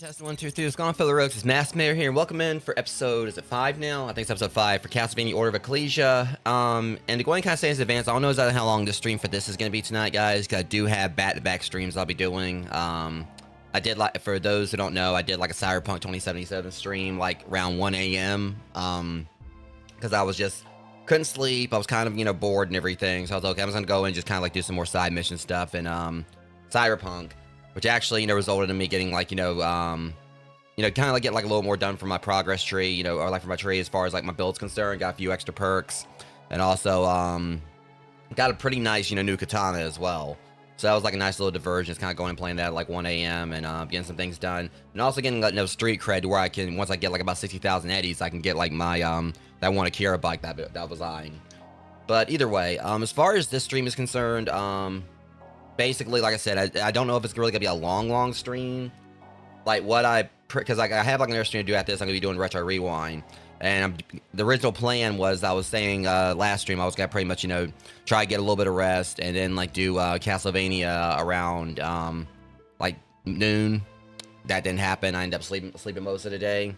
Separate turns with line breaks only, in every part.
Testing 1, 2, 3. What's going on, fellow rogues? It's Master here, and welcome in for episode, is it 5 now? I think it's episode 5 for Castlevania Order of Ecclesia. And to go ahead and kind of say in advance, I don't know exactly how long this stream for this is going to be tonight, guys, because I do have back-to-back streams I'll be doing. I did, like, for those who don't know, I did, like, a Cyberpunk 2077 stream, like, around 1 a.m. Because I was just, couldn't sleep. I was kind of, bored and everything. So I was like, okay, I'm just going to go and just kind of, like, do some more side mission stuff in Cyberpunk. Which actually, resulted in me getting, like, kind of like getting, like, a little more done for my progress tree, or, like, for my tree as far as, like, my build's concerned. Got a few extra perks. And also, got a pretty nice, new katana as well. So that was, like, a nice little diversion. Just kind of going and playing that at, like, 1 a.m. and getting some things done. And also getting, like, street cred where I can, once I get, like, about 60,000 eddies, I can get, like, my, that one Akira bike that was eyeing. But either way, as far as this stream is concerned, basically, like I said, I don't know if it's really gonna be a long stream. Like because like I have like another stream to do after this. I'm gonna be doing retro rewind, and the original plan was I was saying last stream I was gonna pretty much try to get a little bit of rest and then like do Castlevania around like noon. That didn't happen. I ended up sleeping most of the day,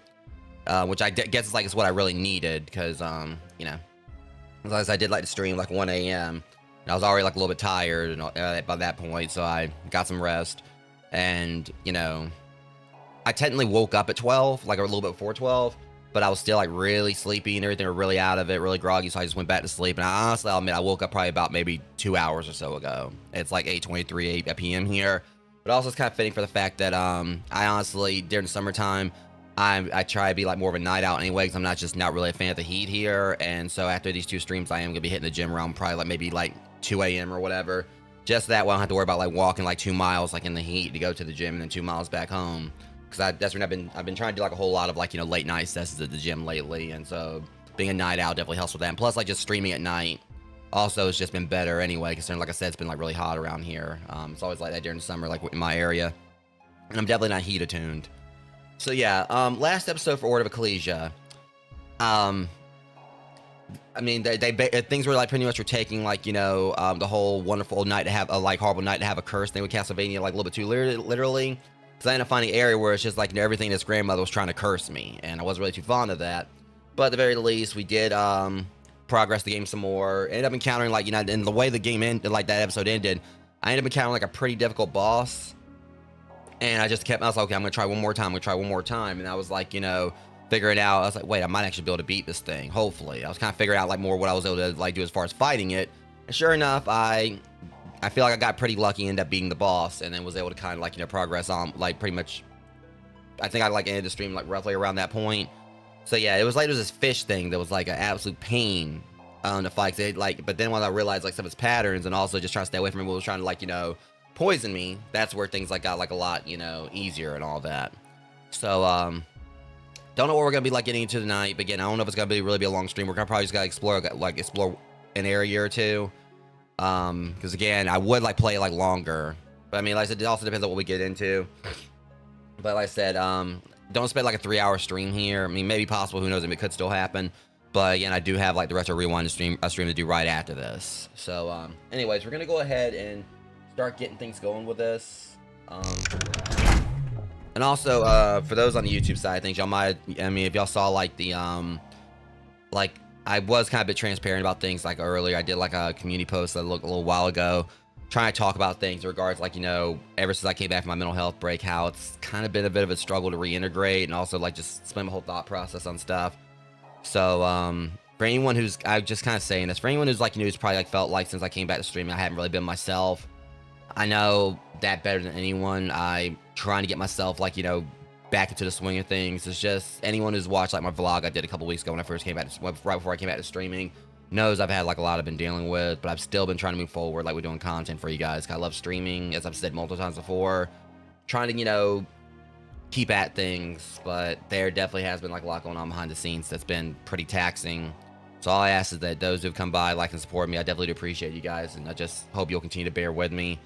which I guess is what I really needed because as I did like to stream like 1 a.m. I was already like a little bit tired and by that point, so I got some rest. And I technically woke up at 12, like a little bit before 12, but I was still like really sleepy and everything, were really out of it, really groggy, so I just went back to sleep. And I'll admit I woke up probably about maybe 2 hours or so ago. It's like 8:23 p.m. here, but also it's kind of fitting for the fact that I honestly during the summertime I try to be like more of a night out anyway, because I'm not really a fan of the heat here. And so after these 2 streams, I am gonna be hitting the gym around probably like maybe like 2 a.m. or whatever, just that way I don't have to worry about like walking like 2 miles like in the heat to go to the gym and then 2 miles back home, because that's when I've been trying to do like a whole lot of like late night sessions at the gym lately. And so being a night out definitely helps with that, and plus like just streaming at night also has just been better anyway, considering like I said it's been like really hot around here. It's always like that during the summer like in my area, and I'm definitely not heat attuned. So yeah, last episode for Order of Ecclesia, I mean, things were like pretty much were taking like the whole wonderful night to have a like horrible night to have a curse thing with Castlevania like a little bit too literally, because I ended up finding an area where it's just like everything this grandmother was trying to curse me, and I wasn't really too fond of that. But at the very least, we did progress the game some more. Ended up encountering like and the way the game ended, like that episode ended, I ended up encountering like a pretty difficult boss. And I was like, okay, I'm gonna try one more time, and I was like, figuring out, I was like, wait, I might actually be able to beat this thing, hopefully. I was kind of figuring out like more what I was able to like do as far as fighting it, and sure enough, I feel like I got pretty lucky and ended up beating the boss, and then was able to kind of like progress on like pretty much. I think I like ended the stream like roughly around that point. So yeah, it was this fish thing that was like an absolute pain to fight. But then when I realized like some of its patterns, and also just trying to stay away from it, was trying to like poison me, that's where things like got like a lot easier and all that. So don't know what we're gonna be like getting into tonight, but again, I don't know if it's gonna really be a long stream. We're gonna probably just gotta explore an area or two, because again, I would like play like longer, but I mean, like I said, it also depends on what we get into. But like I said, don't expect like a 3-hour stream here. I mean, maybe possible, who knows, it could still happen. But again, I do have like the retro rewind stream to do right after this. So anyways, we're gonna go ahead and start getting things going with this. And also, for those on the YouTube side of things, y'all might, I mean, if y'all saw like the, like I was kind of a bit transparent about things like earlier. I did like a community post a little while ago, trying to talk about things in regards like, ever since I came back from my mental health break, how it's kind of been a bit of a struggle to reintegrate and also like just spend my whole thought process on stuff. So, for anyone who's, I'm just kind of saying this, for anyone who's like, who's probably like felt like since I came back to streaming, I haven't really been myself. I know that better than anyone. I'm trying to get myself like, back into the swing of things. It's just anyone who's watched like my vlog I did a couple weeks ago when I first came back, right before I came back to streaming, knows I've had like a lot I've been dealing with, but I've still been trying to move forward. Like we're doing content for you guys. I love streaming, as I've said multiple times before, trying to, keep at things, but there definitely has been like a lot going on behind the scenes that's been pretty taxing. So all I ask is that those who've come by, like, and support me, I definitely do appreciate you guys, and I just hope you'll continue to bear with me.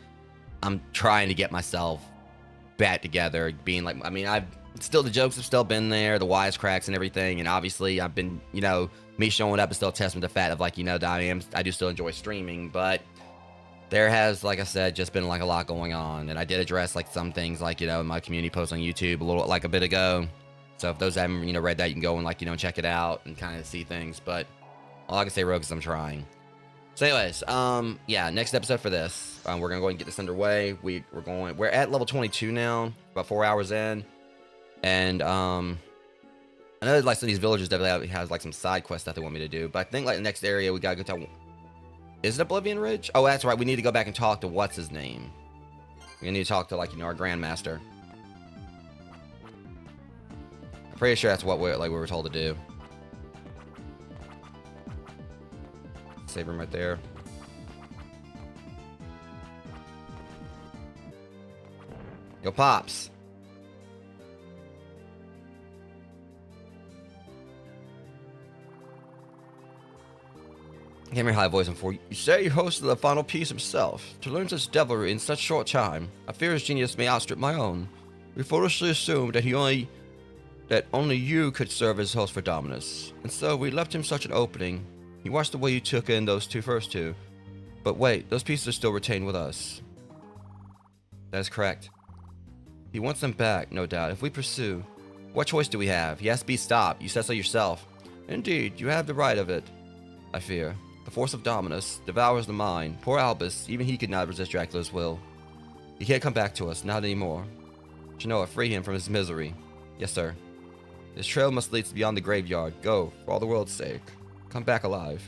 I'm trying to get myself back together, being like, I mean, the jokes have still been there, the wisecracks and everything, and obviously I've been, me showing up is still a testament to the fact of like, that I do still enjoy streaming, but there has, like I said, just been like a lot going on, and I did address like some things, like, you know, in my community post on YouTube a bit ago. So if those haven't, you know, read that, you can go and, like, you know, check it out and kind of see things. But all I can say, Rogue, is I'm trying. So anyways, yeah, next episode for this, we're gonna go ahead and get this underway. We're at level 22 now, about 4 hours in, and I know like some of these villagers definitely has like some side quests that they want me to do, but I think like the next area we gotta go to. Is it Oblivion Ridge? Oh, that's right. We need to go back and talk to what's his name. We need to talk to, like, you know, our Grandmaster. I'm pretty sure that's what we were told to do. Save room right there. Yo, Pops. Came here high voice and for you say he hosted the final piece himself. To learn such devilry in such short time, I fear his genius may outstrip my own. We foolishly assumed that only you could serve as host for Dominus, and so we left him such an opening. He watched the way you took in those first two. But wait, those pieces are still retained with us. That is correct. He wants them back, no doubt, if we pursue. What choice do we have? He has to be stopped. You said so yourself. Indeed, you have the right of it, I fear. The force of Dominus devours the mind. Poor Albus, even he could not resist Dracula's will. He can't come back to us, not anymore. Genoa, free him from his misery. Yes, sir. This trail must lead beyond the graveyard. Go, for all the world's sake. Come back alive.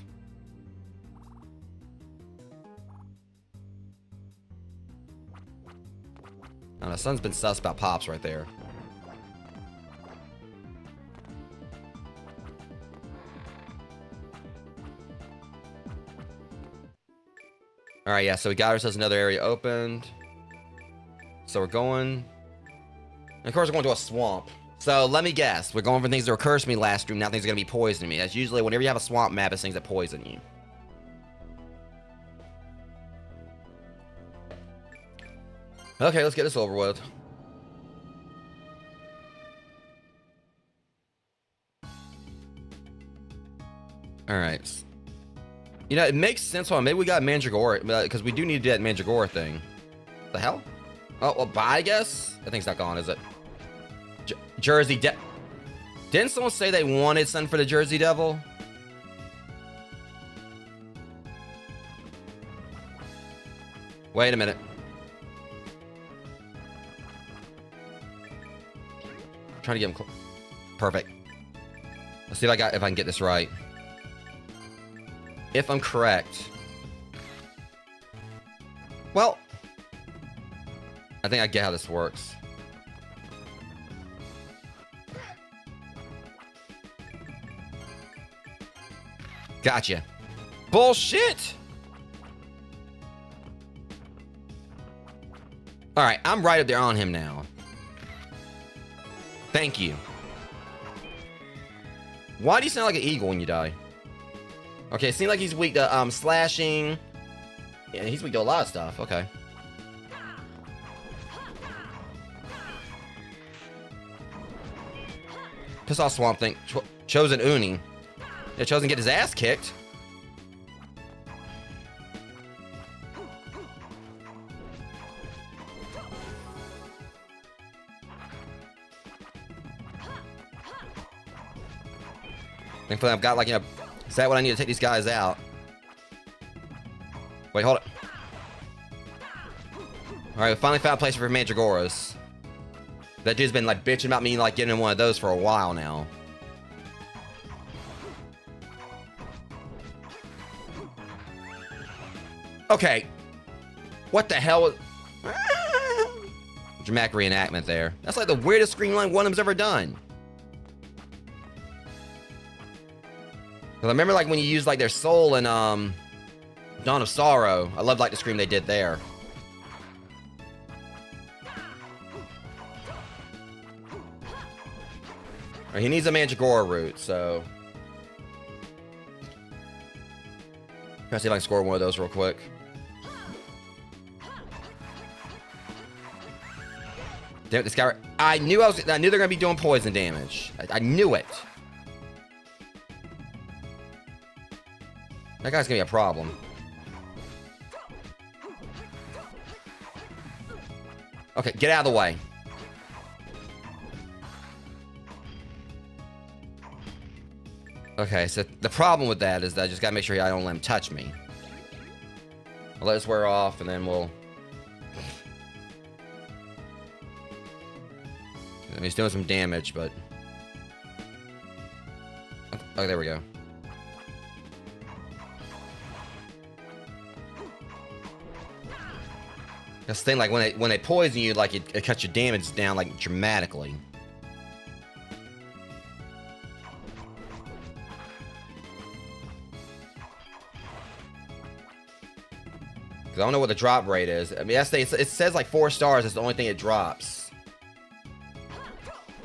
Now, the sun's been sus about Pops right there. Alright, yeah, so we got ourselves another area opened. So we're going... And of course, we're going to a swamp. So let me guess. We're going for things that were cursed me last stream. Now things are going to be poisoning me. That's usually whenever you have a swamp map, it's things that poison you. Okay, let's get this over with. Alright. You know, it makes sense. Hold on, maybe we got Mandragora, because we do need to do that Mandragora thing. The hell? Oh, well, bye, I guess? That thing's not gone, is it? Jersey Didn't someone say they wanted something for the Jersey Devil? Wait a minute. I'm trying to get him perfect. Let's see if I can get this right. If I'm correct. Well, I think I get how this works. Gotcha. Bullshit! Alright, I'm right up there on him now. Thank you. Why do you sound like an eagle when you die? Okay, it seems like he's weak to slashing. Yeah, he's weak to a lot of stuff. Okay. Piss off Swamp Thing. Chosen Uni. Yeah, Chosen get his ass kicked. Thankfully, I've got, like, you know, is that what I need to take these guys out? Wait, hold it. Alright, we finally found a place for Mandragoras. That dude's been, like, bitching about me, like, getting one of those for a while now. Okay. What the hell was... Dramatic reenactment there. That's like the weirdest screenline one of them's ever done. Cause I remember, like, when you used, like, their soul in Dawn of Sorrow. I loved, like, the scream they did there. Right, he needs a Mandragora root, so try to see if I can score one of those real quick. Damn it, this guy! I knew they're gonna be doing poison damage. I knew it. That guy's gonna be a problem. Okay, get out of the way. Okay, so the problem with that is that I just gotta make sure I don't let him touch me. I'll let this wear off, and then we'll... I mean, he's doing some damage, but... Oh, there we go. That's the thing, like, when they poison you, like, it cuts your damage down, like, dramatically. Because I don't know what the drop rate is. I mean, it says, like, 4 stars is the only thing it drops.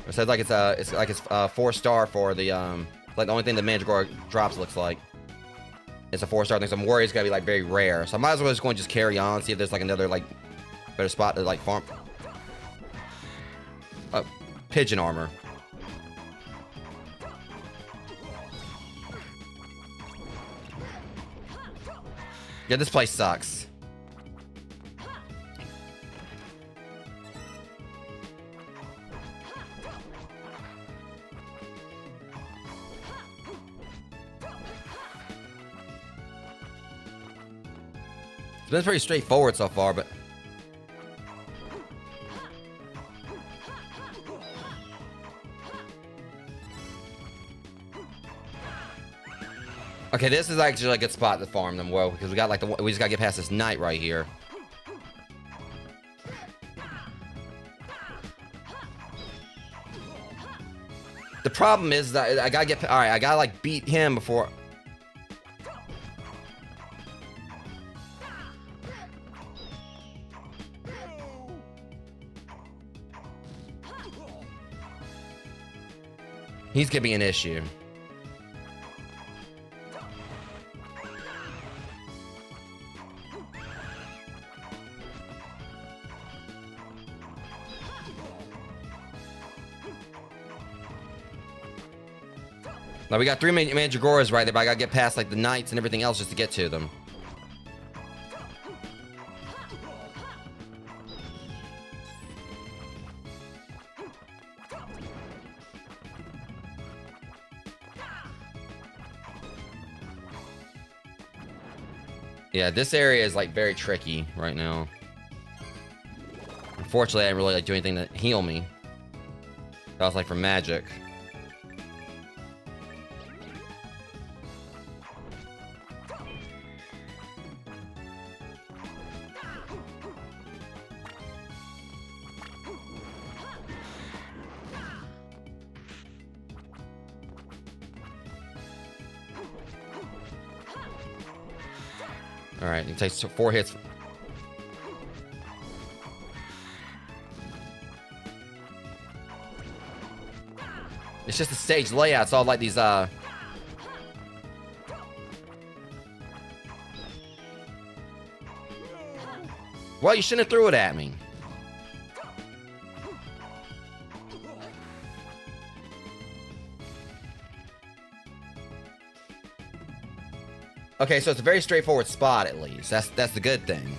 It says, like, it's 4 star for the, like, the only thing the Mandragora drops looks like. It's a 4-star thing, so I'm worried it's gonna be, like, very rare. So I might as well just go and just carry on, see if there's, like, another, like, better spot to, like, farm. Pigeon armor. Yeah, this place sucks. It's been pretty straightforward so far, but... Okay, this is actually a good spot to farm them well, because we got, like, we just gotta get past this knight right here. The problem is that I gotta get... Alright, I gotta, like, beat him before... He's gonna be an issue. Now we got 3 Mandragoras right there, but I gotta get past, like, the knights and everything else just to get to them. Yeah, this area is, like, very tricky right now. Unfortunately, I didn't really, like, do anything to heal me. That was, like, for magic. Alright, it takes 4 hits. It's just the stage layout. It's all like these, Well, you shouldn't have threw it at me. Okay, so it's a very straightforward spot, at least. That's the good thing.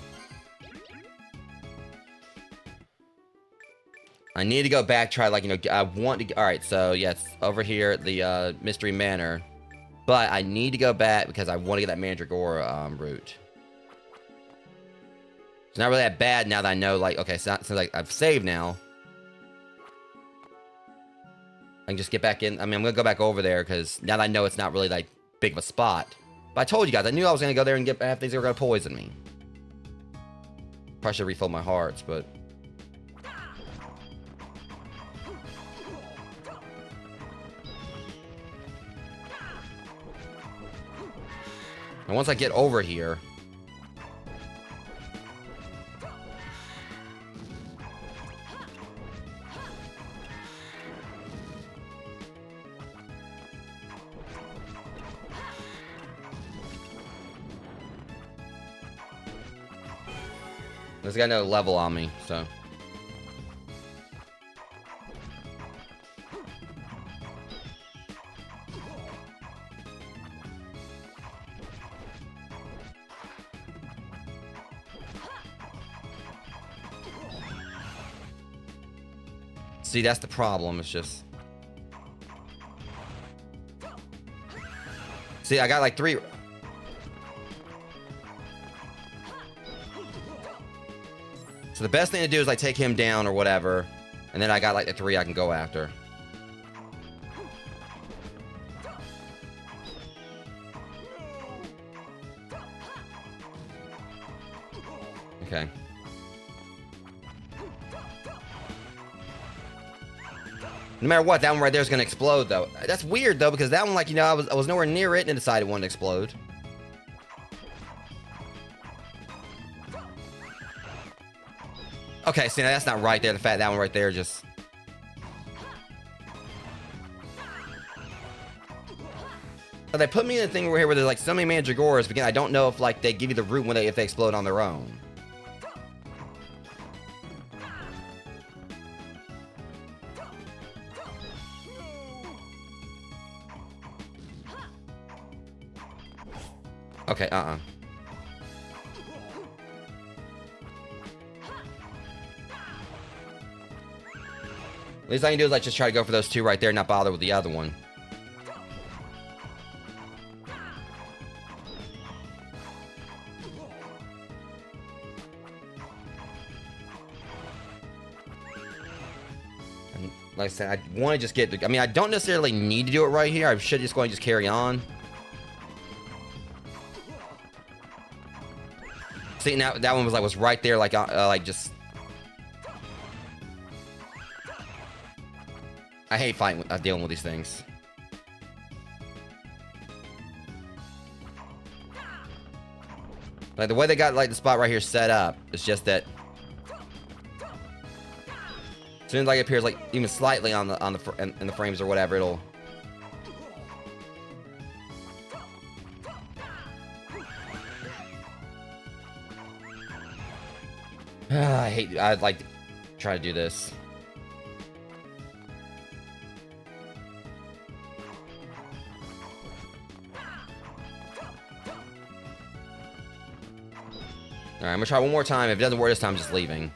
I need to go back, try, like, you know, I want to... Alright, so, yeah, it's over here at the, Mystery Manor. But I need to go back because I want to get that Mandragora, route. It's not really that bad now that I know, like, okay, since like, I've saved now. I can just get back in. I mean, I'm going to go back over there because now that I know it's not really, like, big of a spot. But I told you guys, I knew I was going to go there and have things that were going to poison me. Probably should refill my hearts, but... And once I get over here... This guy no level on me, so... See, that's the problem. It's just... See, I got like 3... So the best thing to do is like take him down or whatever. And then I got like the 3 I can go after. Okay. No matter what, that one right there is going to explode, though. That's weird, though, because that one, like, you know, I was nowhere near it and it decided it wanted to explode. Okay, see, now that's not right there. The fact that one right there just... But they put me in a thing over here where there's, like, so many mandragoras, but again, I don't know if, like, they give you the root when if they explode on their own. Okay, least I can do is like just try to go for those 2 right there, not bother with the other one. And like I said, I want to just get... I mean, I don't necessarily need to do it right here. I should just go and just carry on. See, now that one was right there, like just... I hate fighting, dealing with these things. Like the way they got like the spot right here set up, it's just that as soon as like it appears like even slightly in the frames or whatever, it'll... I'd like to try to do this. Alright, I'm gonna try one more time. If it doesn't work this time, I'm just leaving.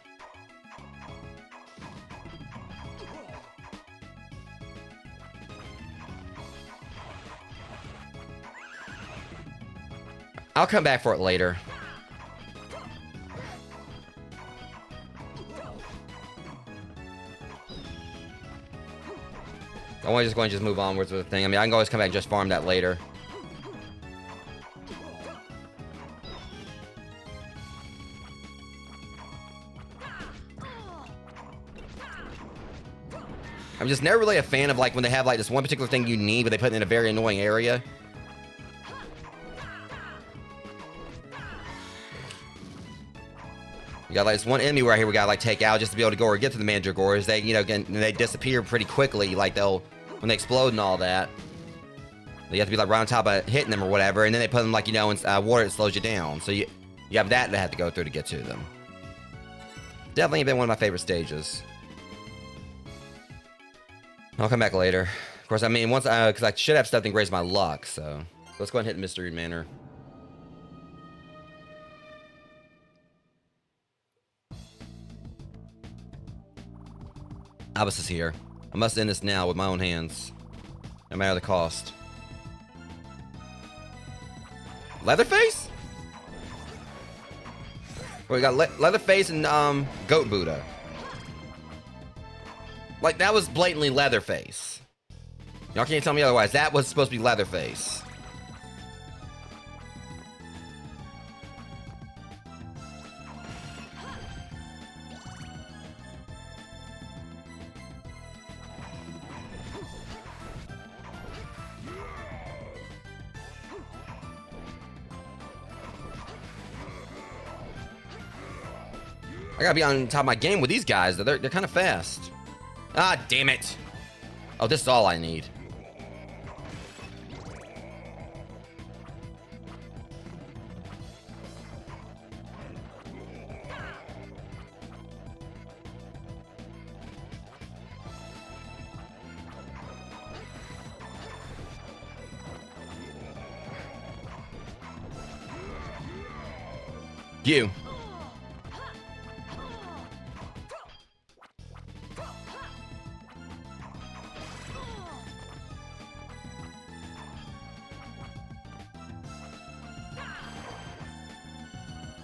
I'll come back for it later. I want to just go and just move onwards with the thing. I mean, I can always come back and just farm that later. I'm just never really a fan of like when they have like this one particular thing you need, but they put it in a very annoying area. You got like this one enemy right here we gotta like take out just to be able to go or get to the mandragoras. They, you know, again, they disappear pretty quickly. Like when they explode and all that. You have to be like right on top of hitting them or whatever, and then they put them like, you know, in water that slows you down. So you have that have to go through to get to them. Definitely been one of my favorite stages. I'll come back later. Of course, I mean, once because I should have stuff to raise my luck, so let's go ahead and hit the Mystery Manor. Abbas is here. I must end this now with my own hands, no matter the cost. Leatherface? Well, we got Leatherface and Goat Buddha. Like, that was blatantly Leatherface. Y'all can't tell me otherwise. That was supposed to be Leatherface. I gotta be on top of my game with these guys. They're kind of fast. Ah, damn it. Oh, this is all I need. You.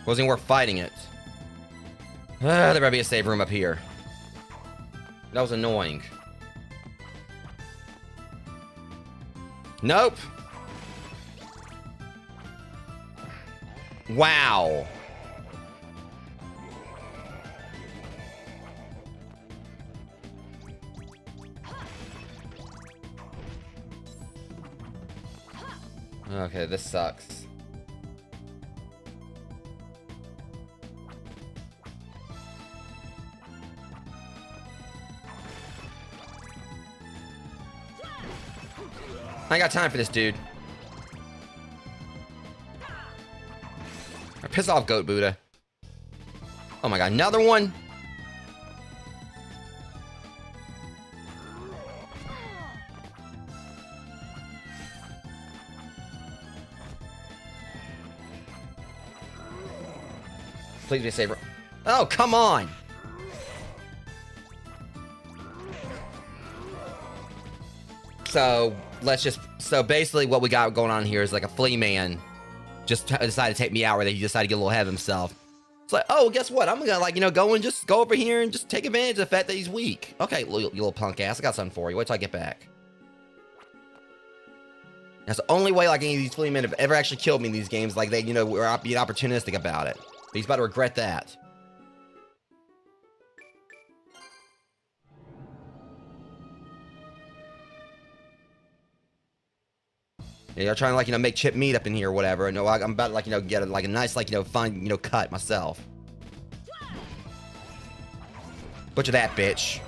Wasn't even worth fighting it. There better be a save room up here. That was annoying. Nope. Wow. Okay, this sucks. I ain't got time for this, dude. Piss off, Goat Buddha. Oh my god, another one? Please be a saver. Oh, come on! So, so basically what we got going on here is like a flea man just decided to take me out, where he decided to get a little ahead of himself. It's like, oh, guess what? I'm gonna, like, you know, go over here and just take advantage of the fact that he's weak. Okay, you little punk ass, I got something for you. Wait till I get back. That's the only way, like, any of these flea men have ever actually killed me in these games. Like, they, you know, were being opportunistic about it. But he's about to regret that. Yeah, you're trying to, like, you know, make chip meat up in here or whatever. No, I'm about to, like, you know, get like a nice, like, you know, fine, you know, cut myself. Butcher that bitch.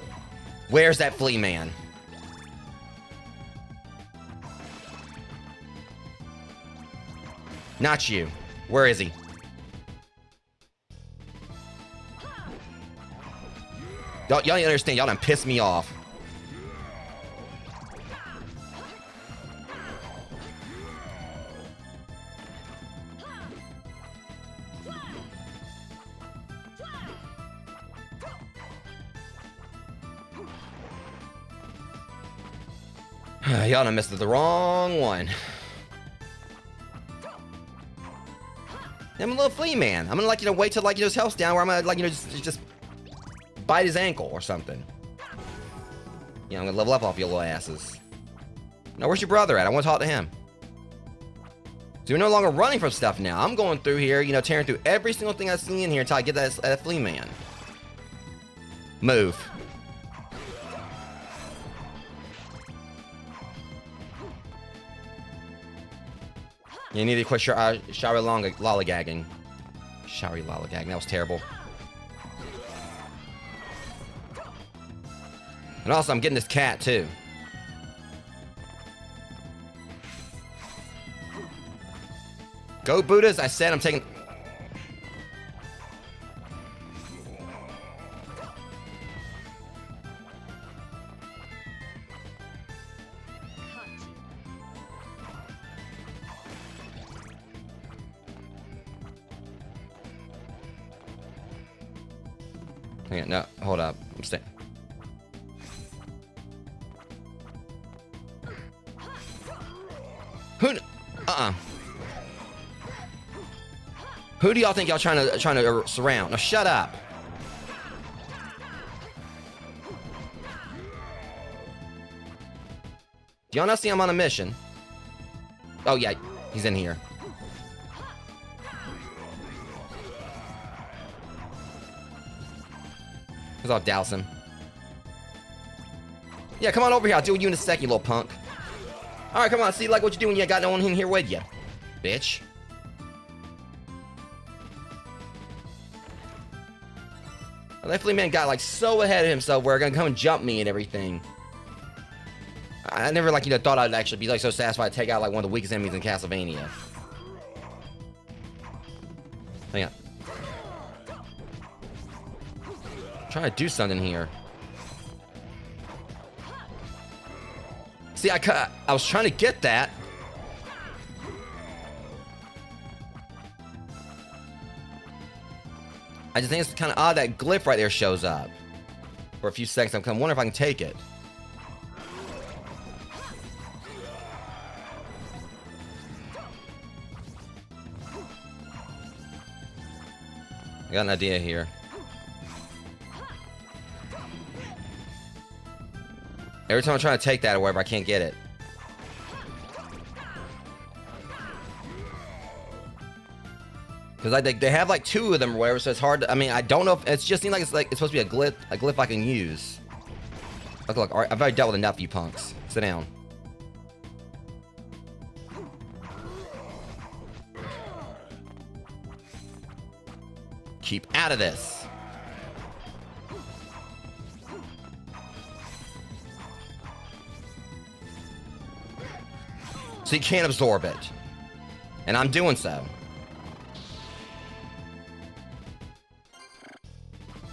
Where's that flea man? Not you. Where is he? Y'all don't understand. Y'all done pissed me off. Y'all done missed the wrong one. I'm a little flea man. I'm gonna, like, you know, wait till, like, you know, his health's down, where I'm gonna, like, you know, just bite his ankle or something. Yeah, I'm gonna level up off your little asses. Now, where's your brother at? I want to talk to him. So we're no longer running from stuff now. I'm going through here, you know, tearing through every single thing I see in here until I get that flea man. Move. You need to quit showery lollygagging. Showery lollygagging. That was terrible. And also, I'm getting this cat, too. Go, Buddhas. I said I'm taking... Hang on, no, hold up. I'm staying. Who? Who do y'all think y'all trying to surround? Now shut up. Do y'all not see I'm on a mission? Oh yeah, he's in here. Because I'll douse him. Yeah, come on over here. I'll deal with you in a sec, you little punk. Alright, come on. See, like, what you doing? You got no one in here with you. Bitch. Well, that flea man got, like, so ahead of himself where gonna come and jump me and everything. I never, like, you know, thought I'd actually be, like, so satisfied to take out, like, one of the weakest enemies in Castlevania. Hang on. Trying to do something here. See, I was trying to get that. I just think it's kind of odd that glyph right there shows up. For a few seconds, I'm kind of wondering if I can take it. I got an idea here. Every time I try to take that or whatever, I can't get it. Because like they have like 2 of them or whatever, so it's hard to, I mean, I don't know if it's just seems like it's supposed to be a glyph I can use. Look, I've already dealt with enough, you punks. Sit down. Keep out of this. So you can't absorb it. And I'm doing so.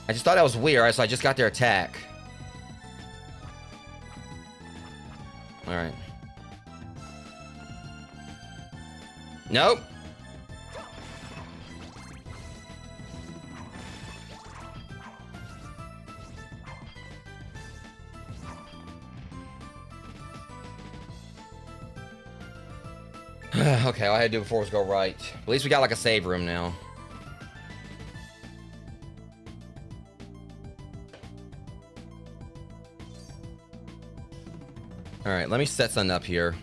I just thought that was weird, so I just got their attack. Alright. Nope. Okay, all I had to do before was go right. At least we got like a save room now. Alright, let me set something up here.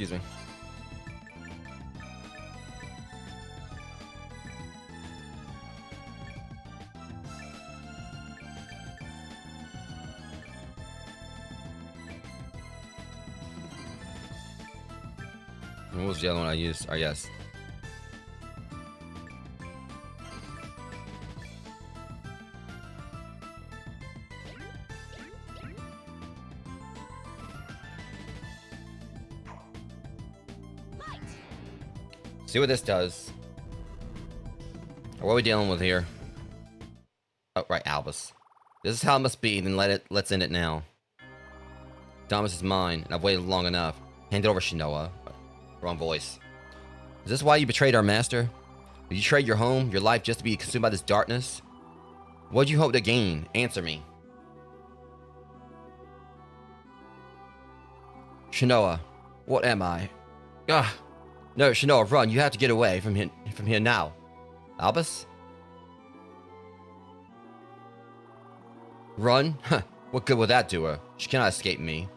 Excuse me. What was the other one I used? Oh, yes. See what this does. What are we dealing with here? Oh, right, Albus. This is how it must be, then let's end it now. Thomas is mine, and I've waited long enough. Hand it over, Shinoa. Wrong voice. Is this why you betrayed our master? Did you trade your home, your life, just to be consumed by this darkness? What did you hope to gain? Answer me. Shinoa, what am I? Ugh. No, Shinoa, run. You have to get away from here now. Albus? Run? Huh. What good will that do her? She cannot escape me.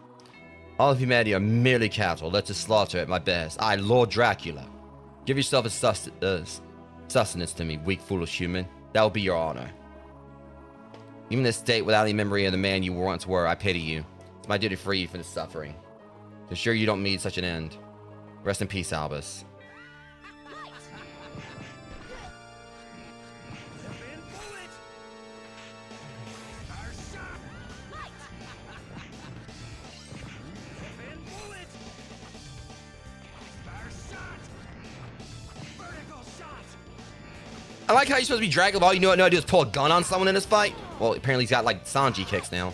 All of humanity are merely cattle, led to slaughter at my best. I, Lord Dracula. Give yourself a sustenance to me, weak, foolish human. That will be your honor. Even in this state, without any memory of the man you once were, I pity you. It's my duty to free you from this suffering. To ensure you don't meet such an end. Rest in peace, Albus. I like how you're supposed to be Dragon Ball. You know what I do is pull a gun on someone in this fight? Well, apparently he's got like Sanji kicks now.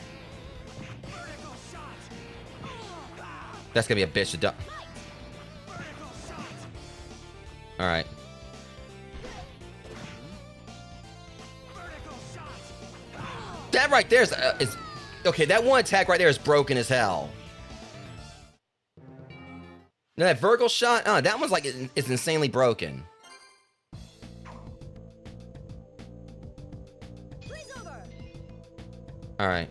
That's gonna be a bitch to die. Alright. That right there is okay, that one attack right there is broken as hell. Now that vertical shot, that one's like, it's insanely broken. Alright.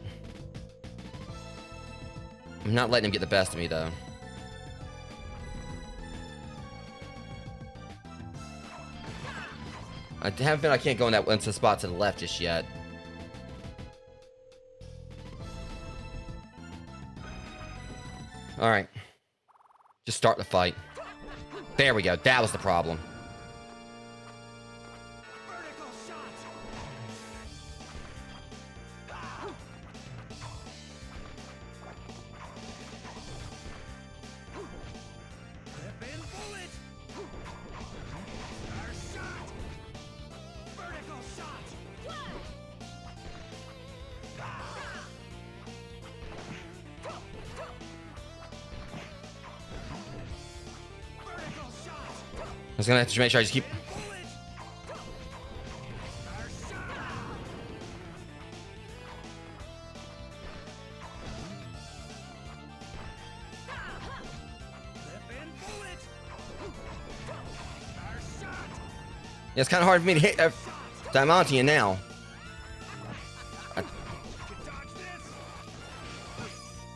I'm not letting him get the best of me, though. I have a feeling I can't go into the spot to the left just yet. Alright. Just start the fight. There we go. That was the problem. was gonna have to make sure I just keep... Yeah, it's kind of hard for me to hit I'm onto you now.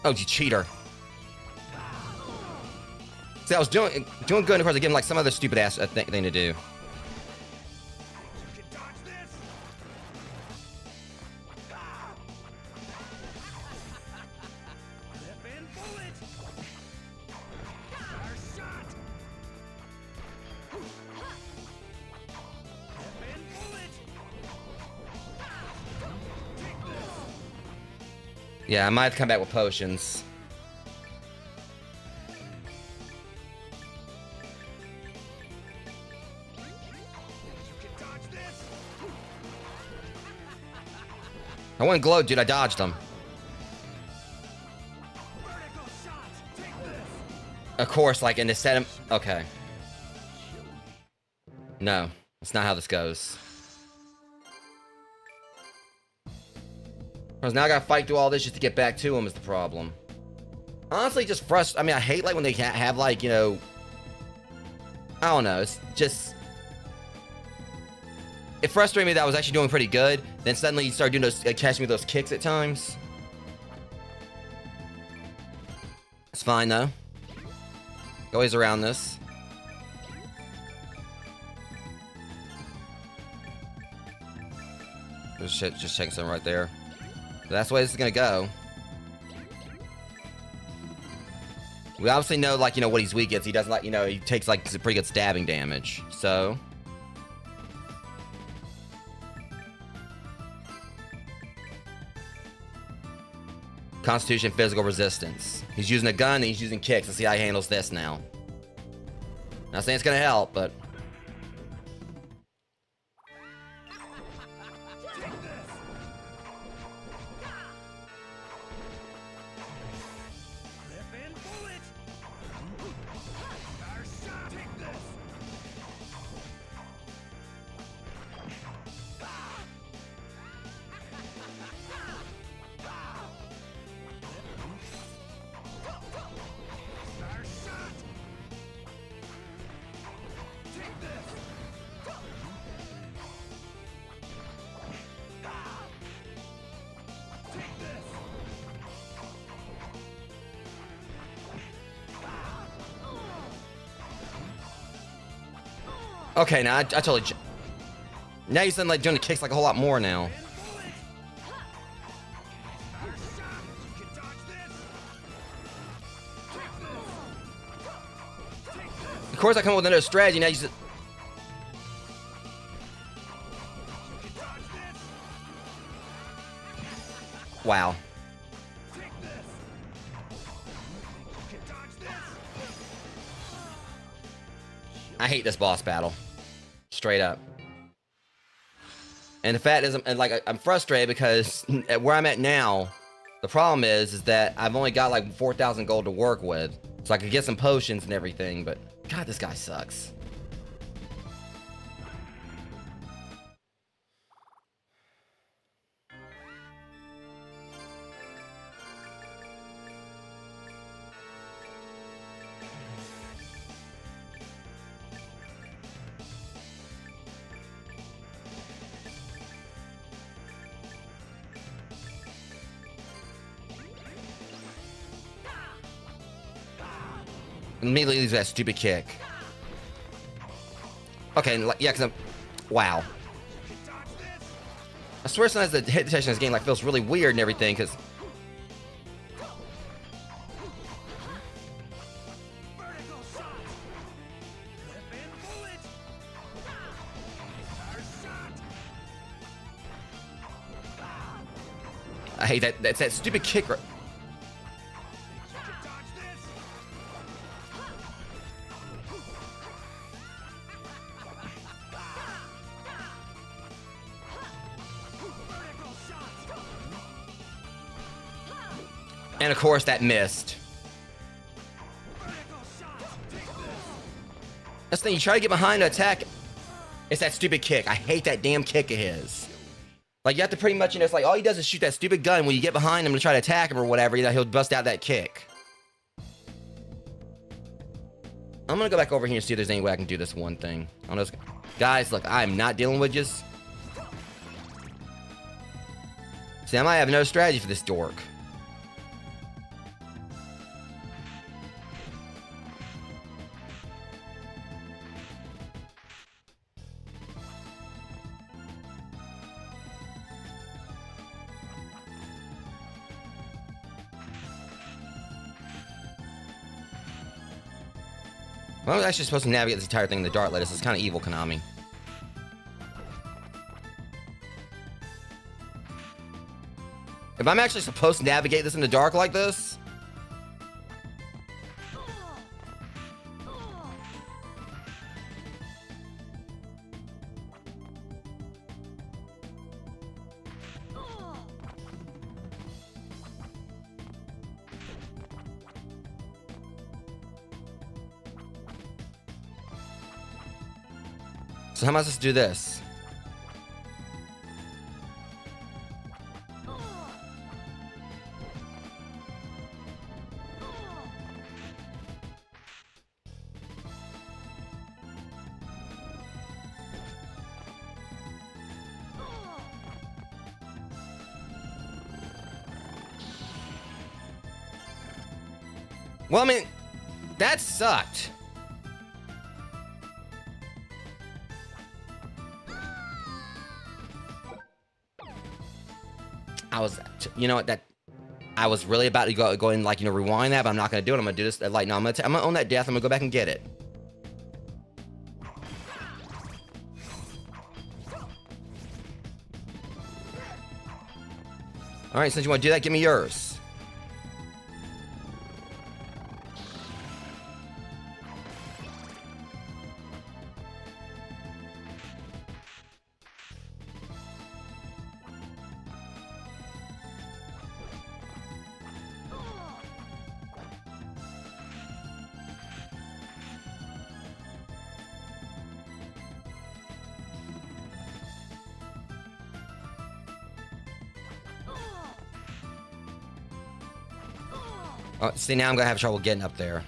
Oh, you cheater. See, I was doing good, and of course I give him like some other stupid ass thing to do. Yeah, I might have to come back with potions. I went glow, dude. I dodged him. Of course, like in the set. Okay. No, that's not how this goes. Because now I gotta fight through all this just to get back to him is the problem. Honestly, just frustrating. I mean, I hate like when they can't have like, you know, I don't know. It's just, it frustrated me that I was actually doing pretty good. Then suddenly you start doing those, catching me those kicks at times. It's fine though. Always around this. Just checking something right there. That's the way this is gonna go. We obviously know, like, you know, what he's weak against. He doesn't like, you know, he takes like pretty good stabbing damage. So Constitution, physical resistance. He's using a gun and he's using kicks. Let's see how he handles this now. Not saying it's gonna help, but okay, now I totally... Now you're like doing the kicks like a whole lot more now. Of course I come up with another strategy, now you just... Wow. I hate this boss battle. Straight up. And the fact is, I'm frustrated because where I'm at now, the problem is that I've only got like 4,000 gold to work with. So I could get some potions and everything, but God, this guy sucks. Immediately leaves that stupid kick. Okay, yeah, because I'm... Wow. I swear sometimes the hit detection in this game like feels really weird and everything, because... I hate that. That's that stupid kick. And of course that missed. That's the thing, you try to get behind to attack. It's that stupid kick. I hate that damn kick of his. Like, you have to pretty much, it's like, all he does is shoot that stupid gun. When you get behind him to try to attack him or whatever, he'll bust out that kick. I'm gonna go back over here and see if there's any way I can do this one thing. Guys, look, I'm not dealing with just... See, I might have no strategy for this dork. I was actually supposed to navigate this entire thing in the dark like this. It's kind of evil, Konami. If I'm actually supposed to navigate this in the dark like this... So how am I supposed to do this? Well, I mean, that sucked. You know what, I was really about to go and, like, rewind that, but I'm not going to do it. I'm going to do this, like, no, I'm going to own that death. I'm going to go back and get it. Alright, since you want to do that, give me yours. Oh, see, now I'm gonna have trouble getting up there.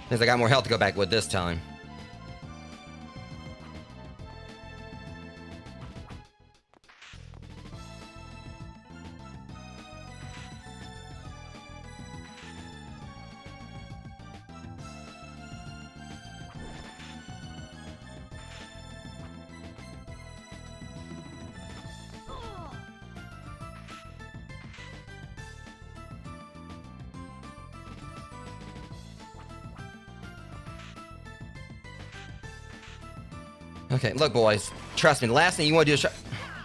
Since I got more health to go back with this time. Okay, look, boys. Trust me, the last thing you want to do is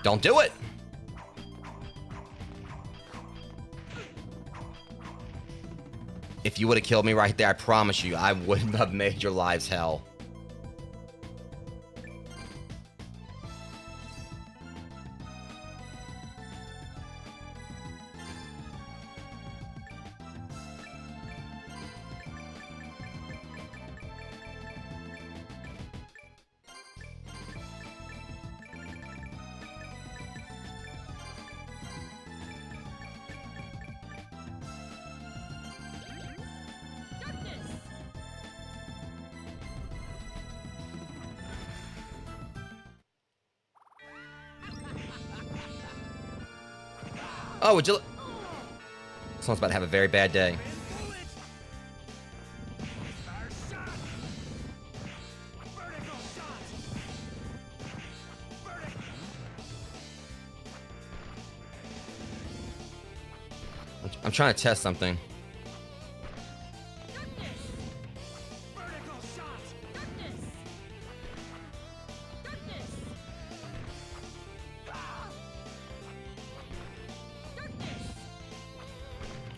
don't do it! If you would have killed me right there, I promise you, I wouldn't have made your lives hell. Oh, would you... Someone's about to have a very bad day. I'm trying to test something.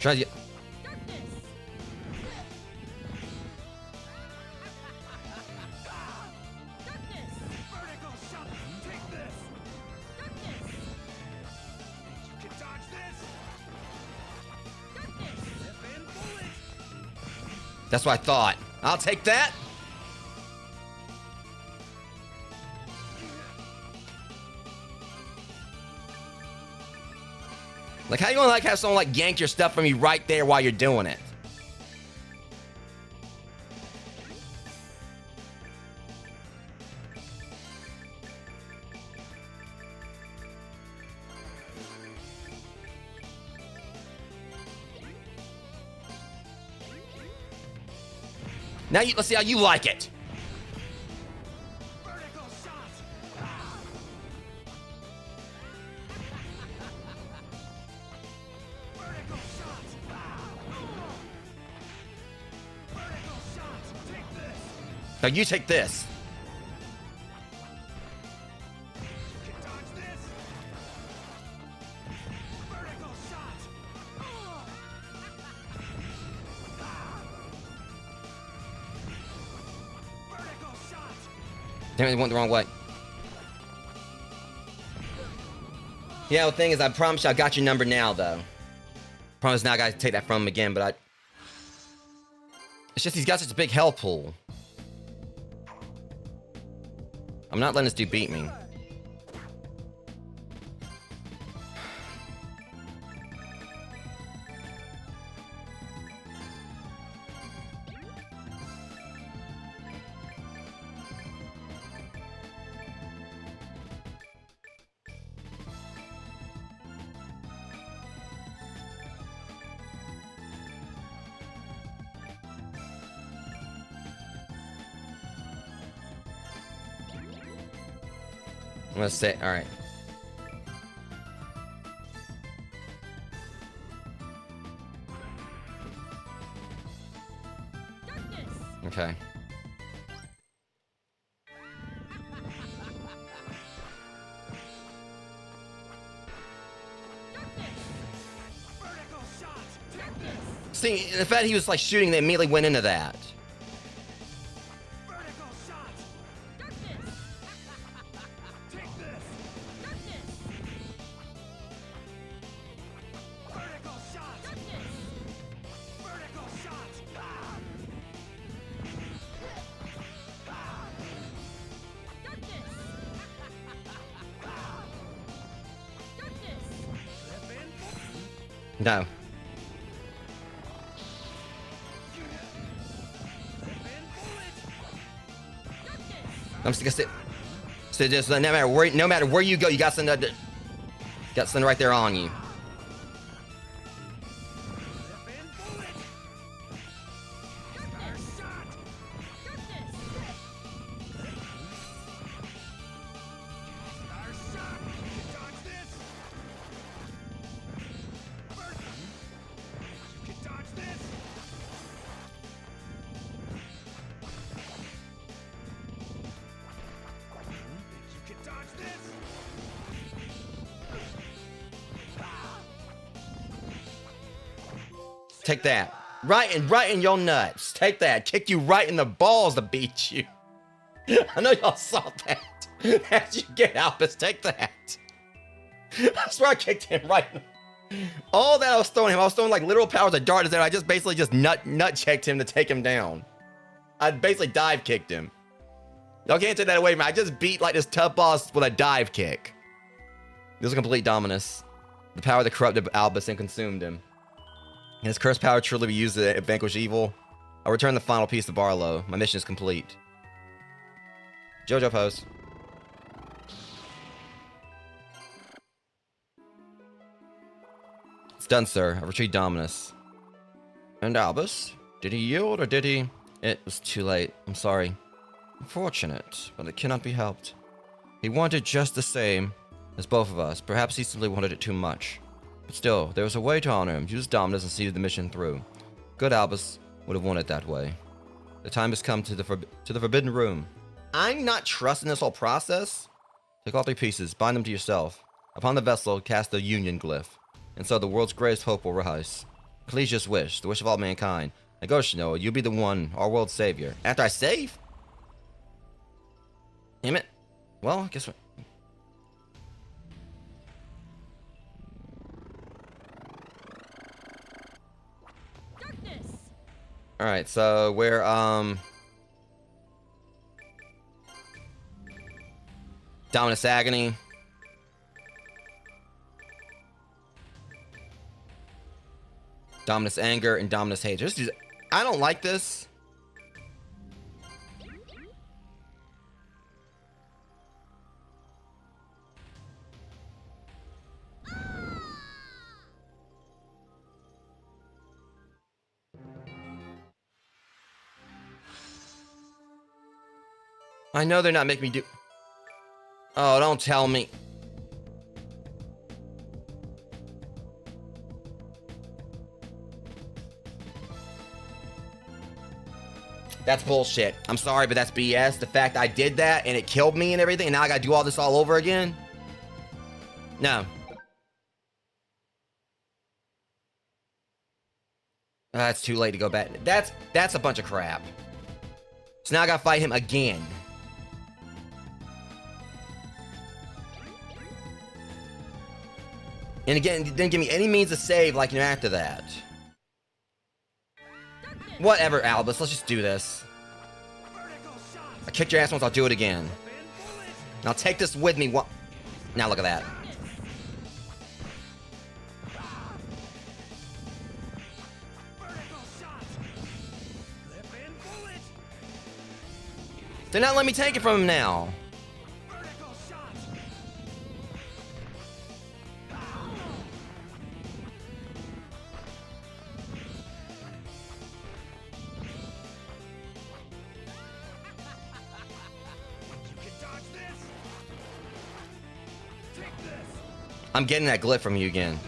Trying to get... That's what I thought. I'll take that. Like, how you gonna like have someone like yank your stuff from you right there while you're doing it? Now let's see how you like it. Now you take this. Damn it, it went the wrong way. Yeah, the thing is, I promise you I got your number now, though. Promise now I gotta take that from him again, but it's just he's got such a big health pool. I'm not letting this dude beat me. I'm gonna say, all right. Okay. See, the fact he was like shooting, they immediately went into that. No. I'm just gonna so just no matter where you go, you got something right there on you. Take that. Right in your nuts. Take that. Kick you right in the balls to beat you. I know y'all saw that. As you get Albus, take that. I swear I kicked him right. All that I was throwing him, I was throwing like literal powers of darkness there. I just basically just nut checked him to take him down. I basically dive kicked him. Y'all can't take that away from me. I just beat like this tough boss with a dive kick. This was a complete dominus. The power that corrupted Albus and consumed him. Can his cursed power truly be used to vanquish evil? I'll return the final piece to Barlow. My mission is complete. JoJo pose. It's done, sir. I retrieved Dominus. And Albus? Did he yield or did he? It was too late. I'm sorry. Unfortunate, but it cannot be helped. He wanted just the same as both of us. Perhaps he simply wanted it too much. But still, there was a way to honor him. Use Dominus and see the mission through. Good Albus would have won it that way. The time has come to the Forbidden Room. I'm not trusting this whole process. Take all 3 pieces, bind them to yourself. Upon the vessel, cast the Union glyph. And so the world's greatest hope will rise. Please just wish. The wish of all mankind. Negotiable, you be the one, our world's savior. After I save? Damn it. Well, guess what? Alright, so we're, Dominus Agony. Dominus Anger and Dominus Hate. I don't like this. I know they're not making me do... Oh, don't tell me. That's bullshit. I'm sorry, but that's BS. The fact I did that and it killed me and everything, and now I gotta do all this all over again? No. It's too late to go back. That's a bunch of crap. So now I gotta fight him again. And again, it didn't give me any means to save, like, after that. Whatever, Albus, let's just do this. I kicked your ass once, I'll do it again. And I'll take this with me. Now look at that. They're not letting me take it from him now. I'm getting that glyph from you again.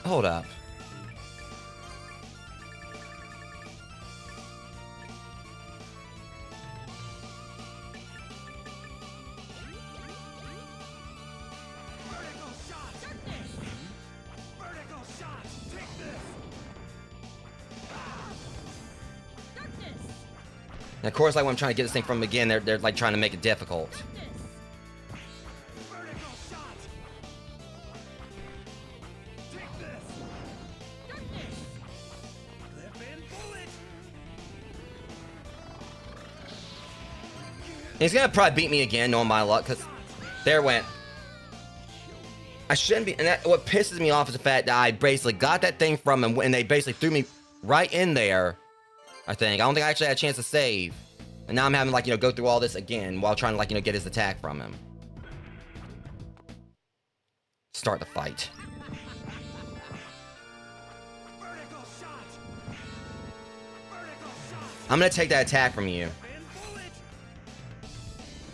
Hold up. And of course, like when I'm trying to get this thing from him again, they're like trying to make it difficult. He's gonna probably beat me again, knowing my luck, because there went. I shouldn't be, and what pisses me off is the fact that I basically got that thing from him, and they basically threw me right in there. I think. I don't think I actually had a chance to save. And now I'm having, like, go through all this again while trying to, like, get his attack from him. Start the fight. I'm gonna take that attack from you.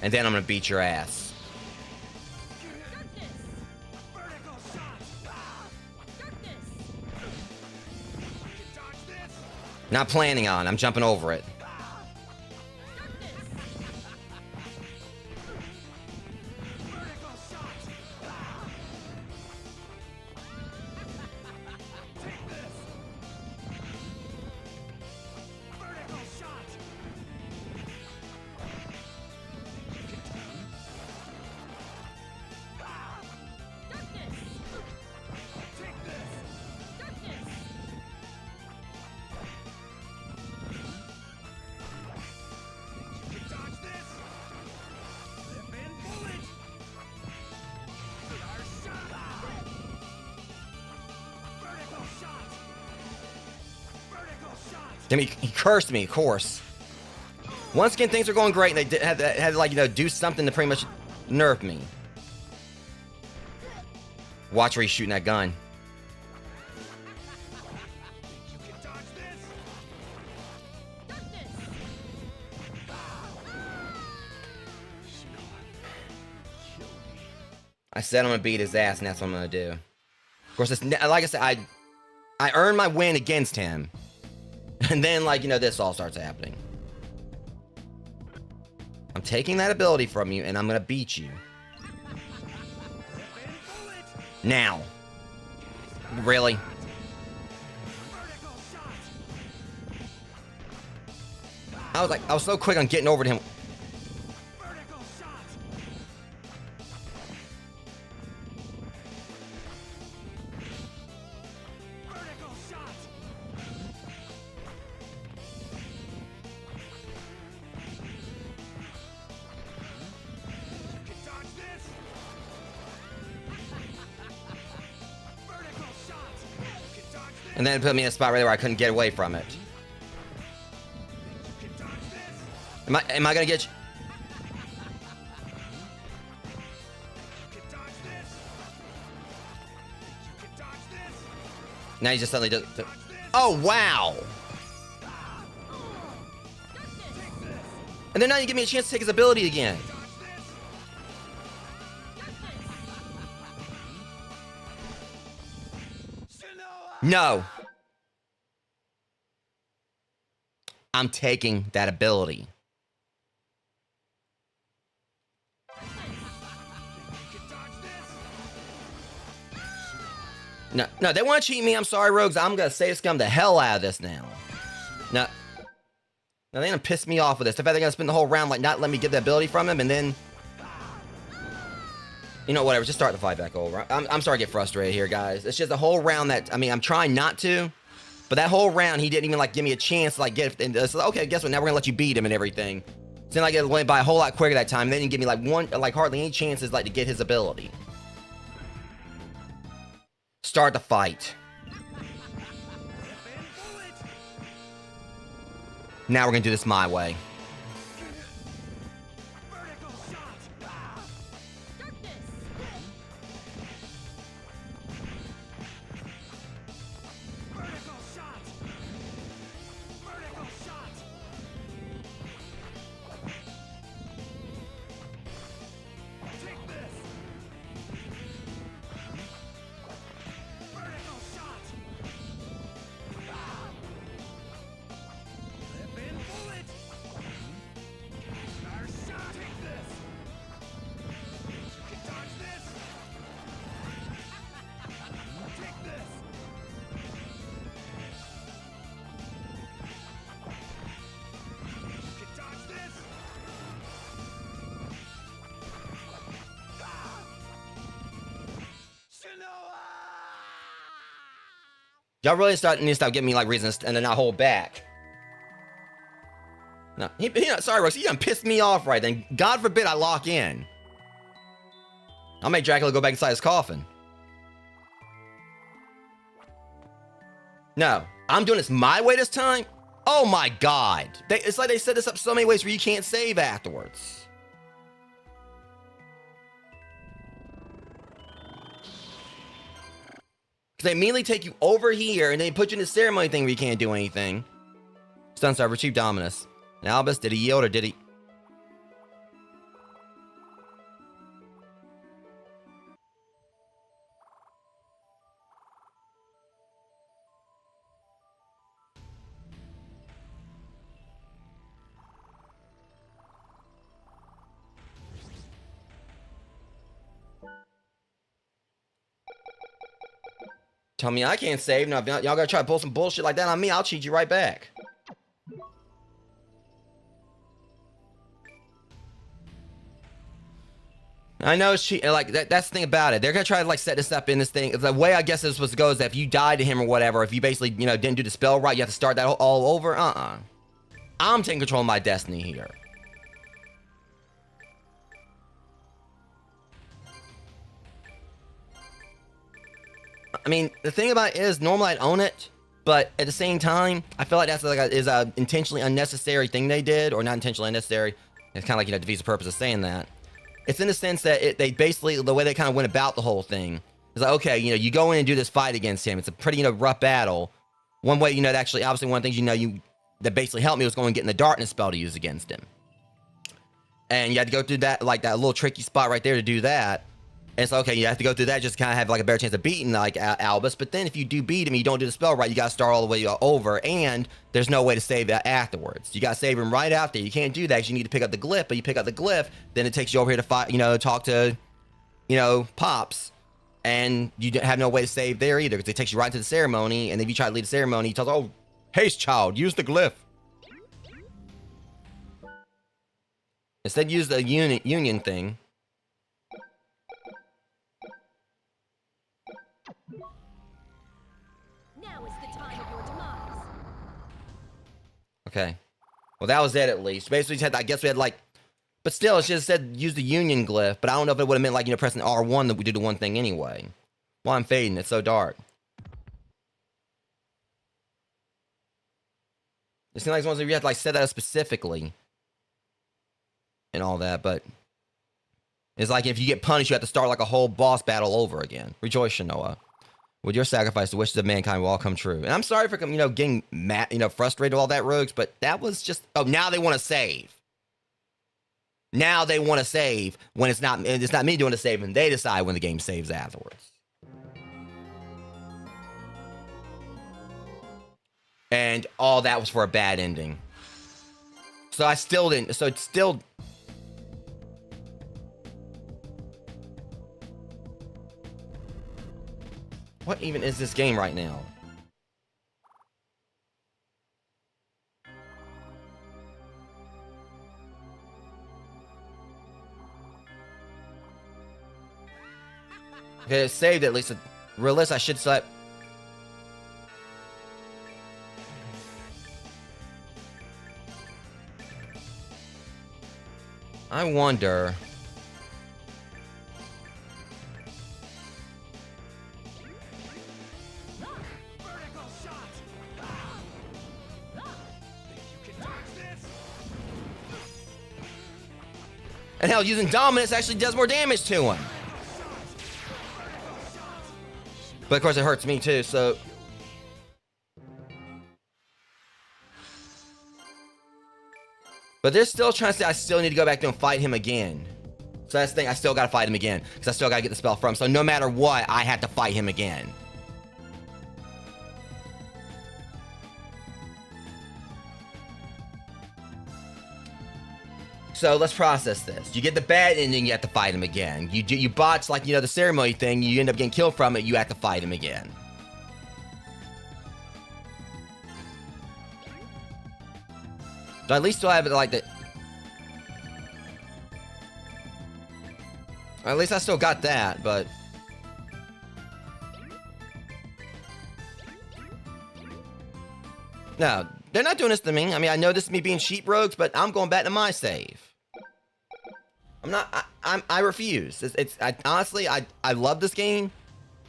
And then I'm gonna beat your ass. Not planning on. I'm jumping over it. I mean, he cursed me, of course. Once again, things are going great, and they had to, like, do something to pretty much nerf me. Watch where he's shooting that gun. I said I'm gonna beat his ass, and that's what I'm gonna do. Of course, it's, like I said, I earned my win against him. And then, like, this all starts happening. I'm taking that ability from you, and I'm gonna beat you. Now. Really? I was so quick on getting over to him. And then it put me in a spot right where I couldn't get away from it. Am I gonna get you? Now he just suddenly does. Oh wow! And then now you give me a chance to take his ability again. No. I'm taking that ability. No, they want to cheat me. I'm sorry, Rogues. I'm going to save scum the hell out of this now. No. Now they're going to piss me off with this. In fact, they're going to spend the whole round like not letting me get the ability from him, and then... You know, whatever. Just start the fight back over. I'm starting to get frustrated here, guys. It's just the whole round that... I mean, I'm trying not to, but that whole round, he didn't even, like, give me a chance to, like, get... And it's like, okay, guess what? Now we're going to let you beat him and everything. So then, like, it went by a whole lot quicker that time. They didn't give me, like, hardly any chances, like, to get his ability. Start the fight. Now we're gonna do this my way. Y'all really need to stop giving me, like, reasons and then not hold back. No, sorry, Rox, you done pissed me off right then. God forbid I lock in. I'll make Dracula go back inside his coffin. No, I'm doing this my way this time? Oh my God. It's like they set this up so many ways where you can't save afterwards. They immediately take you over here, and they put you in the ceremony thing where you can't do anything. Stun Star, Chief Dominus. Now, Albus, did he yield or did he... Tell me I can't save. Now, if y'all gotta try to pull some bullshit like that on me, I'll cheat you right back. I know it's cheating. Like, that's the thing about it. They're gonna try to, like, set this up in this thing. The way I guess this was supposed to go is that if you die to him or whatever, if you basically, you know, didn't do the spell right, you have to start that all over. I'm taking control of my destiny here. I mean, the thing about it is, normally I'd own it, but at the same time, I feel like that's like a intentionally unnecessary thing they did, or not intentionally unnecessary. It's kind of like, you know, defeats the purpose of saying that. It's in the sense that they basically, the way they kind of went about the whole thing is like, okay, you know, you go in and do this fight against him. It's a pretty, you know, rough battle. One way, you know, actually, obviously, one of the things, you know, that basically helped me was going and getting the darkness spell to use against him. And you had to go through that, like, that little tricky spot right there to do that. And it's okay, you have to go through that just to kind of have like a better chance of beating like Albus. But then if you do beat him, you don't do the spell right, you got to start all the way over, and there's no way to save that afterwards. You got to save him right after. You can't do that because you need to pick up the glyph. But you pick up the glyph, then it takes you over here to fight, talk to, Pops, and you have no way to save there either because it takes you right to the ceremony. And if you try to lead the ceremony, he tells, "Oh, haste, child, use the glyph." Instead, use the union thing. Okay. Well, that was it at least. Basically, I guess we had like, but still, it should have said use the union glyph. But I don't know if it would have meant like, pressing R1 that we do the one thing anyway. Well, I'm fading. It's so dark. It seems like it's ones where you have to like set that up specifically and all that. But it's like if you get punished, you have to start like a whole boss battle over again. Rejoice, Shanoa. With your sacrifice, the wishes of mankind will all come true. And I'm sorry for, getting mad, frustrated with all that, Rogues, but that was just, oh, now they want to save. Now they want to save when it's not me doing the saving. They decide when the game saves afterwards. And all that was for a bad ending. So I still didn't, so it's still... What even is this game right now? Okay, it's saved at least. Realist, I should select. I wonder... And hell, using Dominus actually does more damage to him. But of course it hurts me too, so... But they're still trying to say I still need to go back there and fight him again. So that's the thing, I still gotta fight him again. Because I still gotta get the spell from him. So no matter what, I have to fight him again. So let's process this. You get the bad ending, you have to fight him again. You botch, like, the ceremony thing, you end up getting killed from it, you have to fight him again. So at least still have it like that. At least I still got that, but... No, they're not doing this to me. I mean, I know this is me being cheap, Rogues, but I'm going back to my save. I'm not. I refuse. Honestly, I love this game.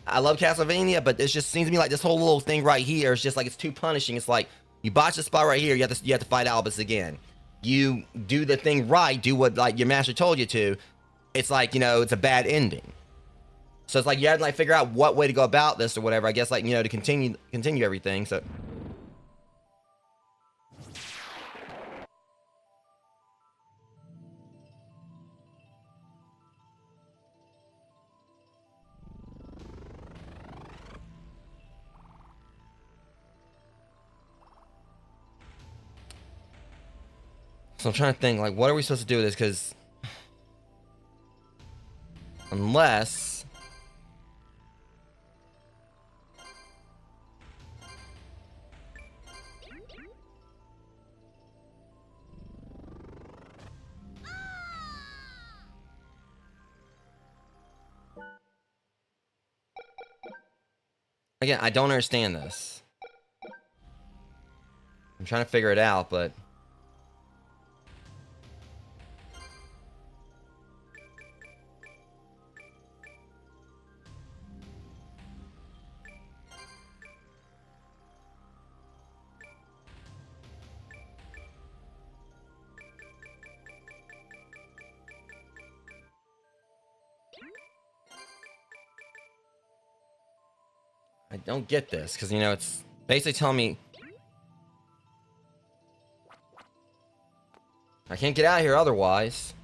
I love Castlevania, but it just seems to me like this whole little thing right here is just like it's too punishing. It's like you botch the spot right here, you have to fight Albus again. You do the thing right, do what like your master told you to. It's like it's a bad ending. So it's like you have to like figure out what way to go about this or whatever. I guess like to continue everything. So. So I'm trying to think, like, what are we supposed to do with this? Because... Unless... Again, I don't understand this. I'm trying to figure it out, but... I don't get this, because, it's basically telling me... I can't get out of here otherwise.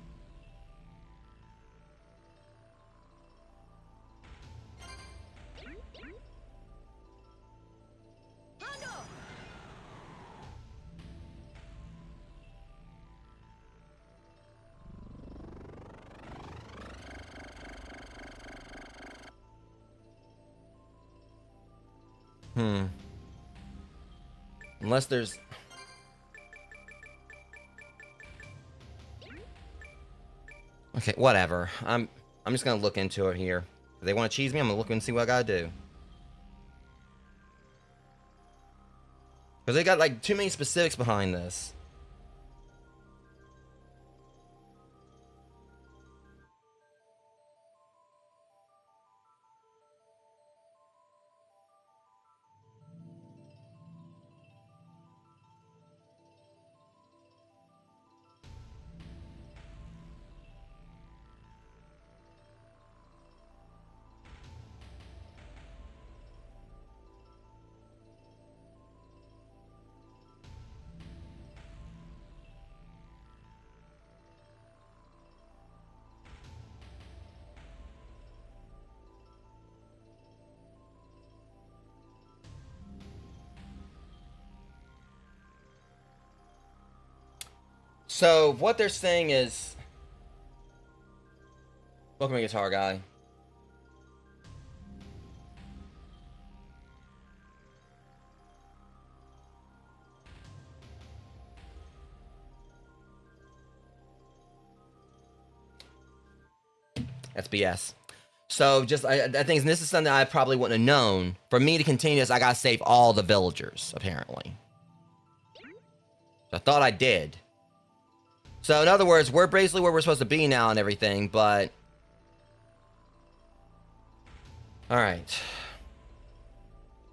Unless there's... Okay, whatever. I'm just gonna look into it here. If they want to cheese me, I'm gonna look and see what I gotta do. Because they got like too many specifics behind this. So what they're saying is, welcome to Guitar Guy. That's BS. So just I think this is something I probably wouldn't have known. For me to continue this, I gotta save all the villagers, apparently. So I thought I did. So in other words, we're basically where we're supposed to be now and everything, but... Alright.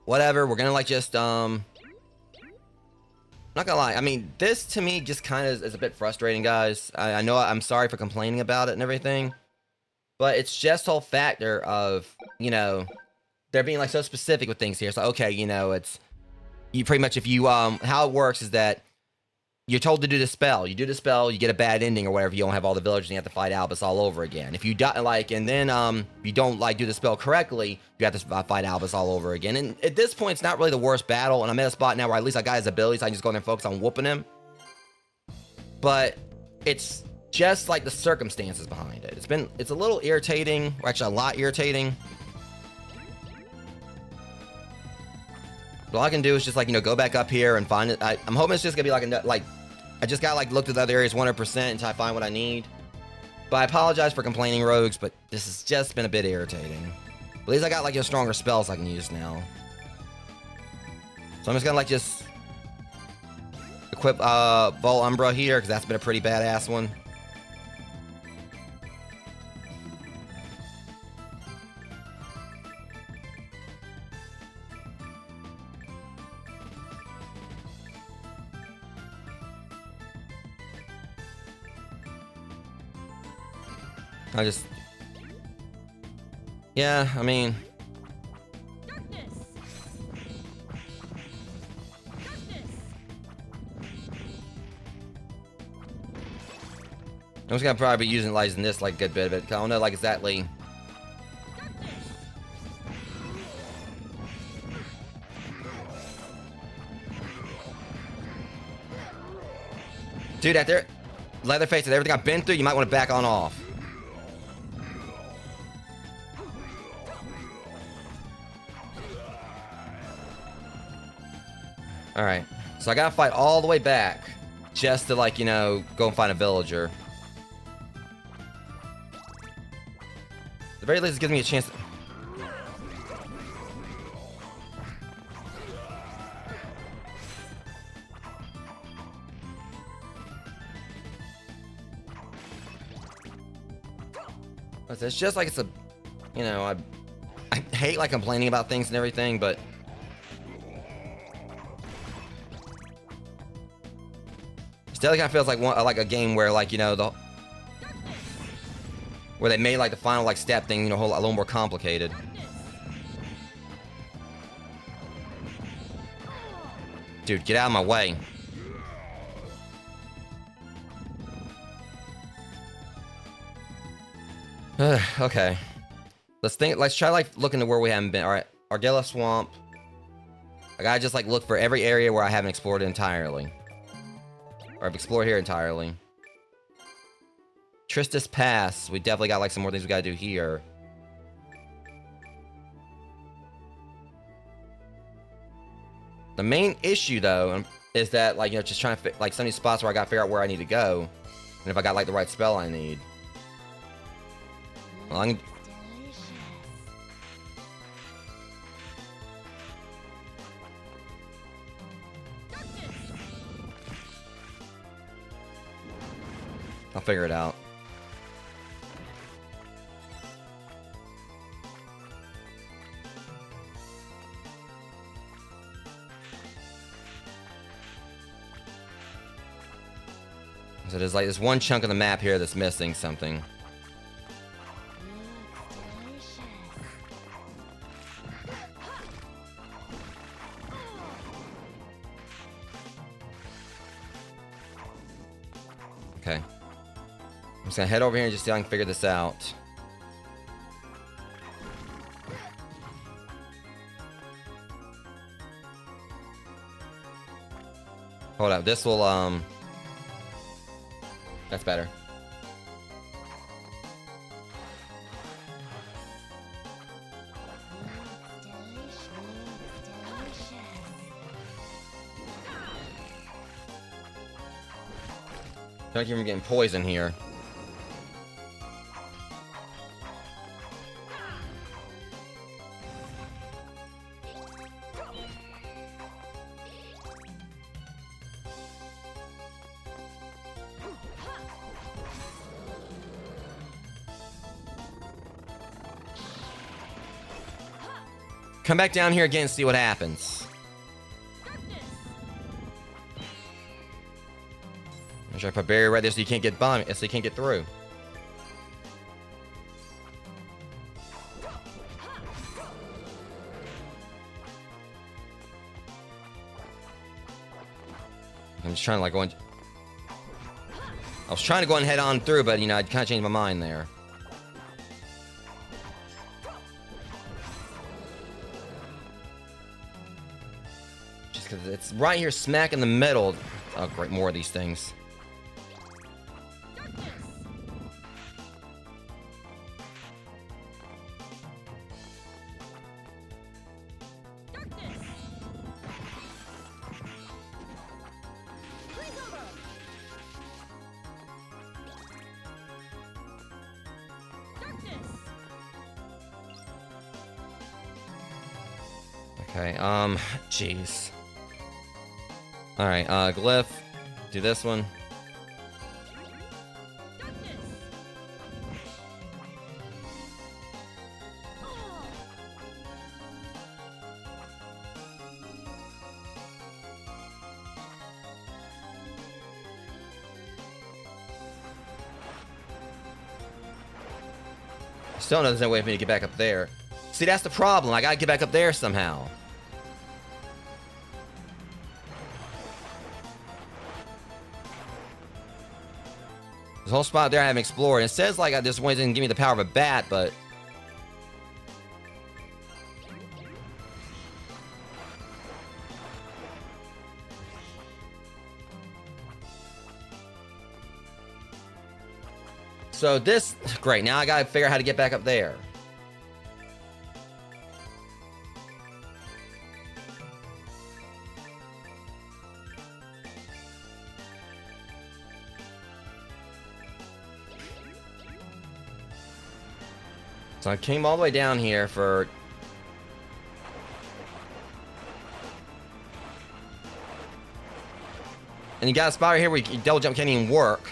Whatever, we're gonna like just, not gonna lie, I mean, this to me just kind of is a bit frustrating, guys. I know I'm sorry for complaining about it and everything, but it's just whole factor of, you know, they're being like so specific with things here. So, okay, you know, it's, you pretty much, if you, how it works is that you're told to do the spell. You do the spell, you get a bad ending or whatever. You don't have all the villagers, and you have to fight Albus all over again. If you die, like, and then you don't like do the spell correctly, you have to fight Albus all over again. And at this point, it's not really the worst battle. And I'm at a spot now where at least I got his abilities. So I can just go in there and focus on whooping him. But it's just like the circumstances behind it. It's a little irritating, or actually a lot irritating. All I can do is just like, you know, go back up here and find it. I'm hoping it's just gonna be like I just gotta like look to the other areas 100% until I find what I need. But I apologize for complaining, rogues, but this has just been a bit irritating. At least I got like, you know, stronger spells I can use now. So I'm just gonna like just equip Vol Umbra here, because that's been a pretty badass one. Yeah, I mean... I'm just gonna probably be utilizing this like a good bit of it. I don't know, like exactly. Dude, after Leatherface and everything I've been through, you might want to back on off. Alright, so I gotta fight all the way back just to, like, you know, go and find a villager. At the very least, it gives me a chance to... It's just like it's a... You know, I hate, like, complaining about things and everything, but... Still kind of feels like a game where, like, you know, where they made like the final like step thing, you know, a little more complicated. Dude, get out of my way. Okay. Let's try like looking to where we haven't been. Alright, Argella Swamp. I gotta just like look for every area where I haven't explored entirely. Or I've explored here entirely. Tristis Pass. We definitely got like some more things we gotta do here. The main issue, though, is that, like, you know, just trying to, like, some of these spots where I gotta figure out where I need to go. And if I got, like, the right spell I need. Well, I'll figure it out. So there's like this one chunk of the map here that's missing something. Okay. I'm just gonna head over here and just see if I can figure this out. Hold up, this will, that's better. Don't keep from getting poisoned here. Come back down here again and see what happens. I'm sure I put a barrier right there so you can't get by me, so you can't get through. I'm just trying to like go in. I was trying to go and head on through, but you know, I kind of changed my mind there. Just because it's right here smack in the middle. Oh, great, more of these things. Okay, jeez. Alright, Glyph. Do this one. Still know there's no way for me to get back up there. See, that's the problem. I gotta get back up there somehow. This whole spot there I haven't explored. It says like this one didn't give me the power of a bat, but... So this... Great, now I gotta figure out how to get back up there. So I came all the way down here for... And you got a spot right here where you double jump can't even work.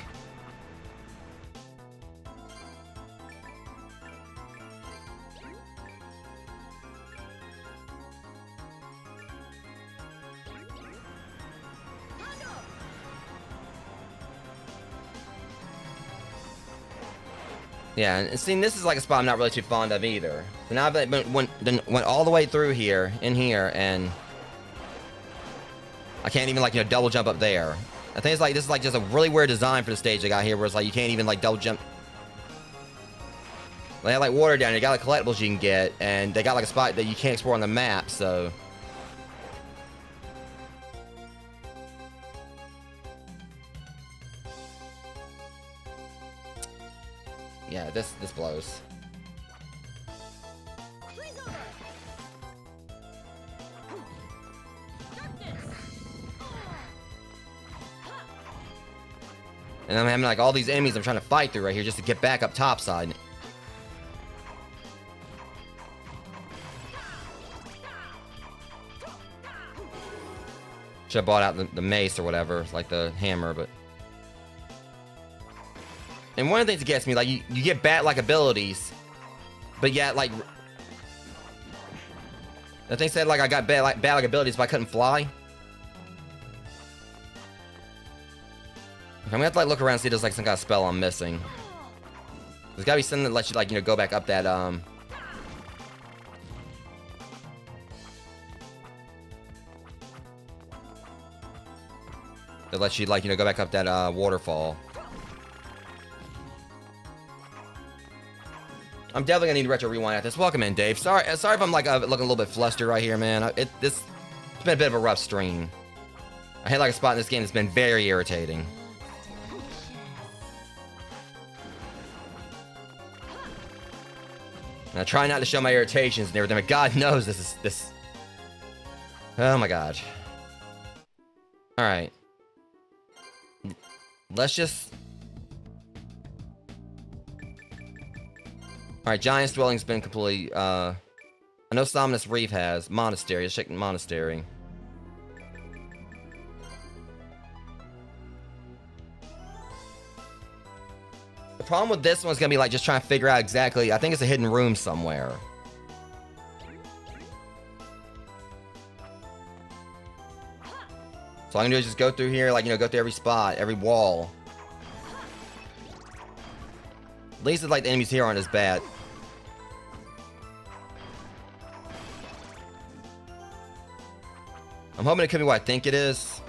Yeah, and seeing this is like a spot I'm not really too fond of either. So now I've went all the way through here, in here, and I can't even like, you know, double jump up there. I think it's like, this is like just a really weird design for the stage they got here, where it's like you can't even like double jump. They have like water down here, they got like collectibles you can get, and they got like a spot that you can't explore on the map, so... Yeah, this blows. And I'm having like all these enemies I'm trying to fight through right here just to get back up top side. Should have bought out the mace or whatever, like the hammer, but... And one of the things that gets me, like, you get bat-like abilities, but yet, like... The thing said, like, I got bat-like abilities, but I couldn't fly. I'm gonna have to, like, look around and see if there's, like, some kind of spell I'm missing. There's gotta be something that lets you, like, you know, go back up that, that lets you, like, you know, go back up that, waterfall. I'm definitely gonna need to retro rewind at this. Welcome in, Dave. Sorry if I'm, like, looking a little bit flustered right here, man. It's been a bit of a rough stream. I hit, like, a spot in this game that's been very irritating. And I try not to show my irritations and everything, but God knows this. Oh my God. Alright. Let's just... Alright, Giant's Dwelling's been completely, I know Somnus Reef has. Monastery. Let's check the Monastery. The problem with this one's gonna be, like, just trying to figure out exactly... I think it's a hidden room somewhere. So all I'm gonna do is just go through here, like, you know, go through every spot, every wall. At least it's like the enemies here aren't as bad. I'm hoping it could be what I think it is.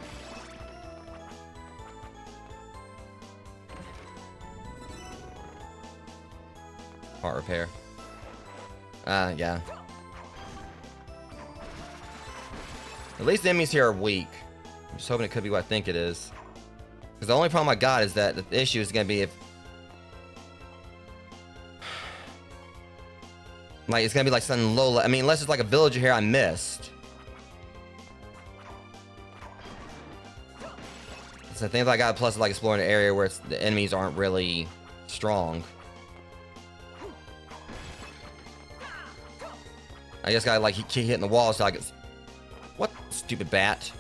Part repair. Yeah. At least the enemies here are weak. I'm just hoping it could be what I think it is. Because the only problem I got is that the issue is going to be if... Like, it's going to be like something low... I mean, unless it's like a villager here I missed. So I think if I got a plus of, like, exploring an area where the enemies aren't really strong. I just gotta, like, keep hitting the wall so I can... What? Stupid bat.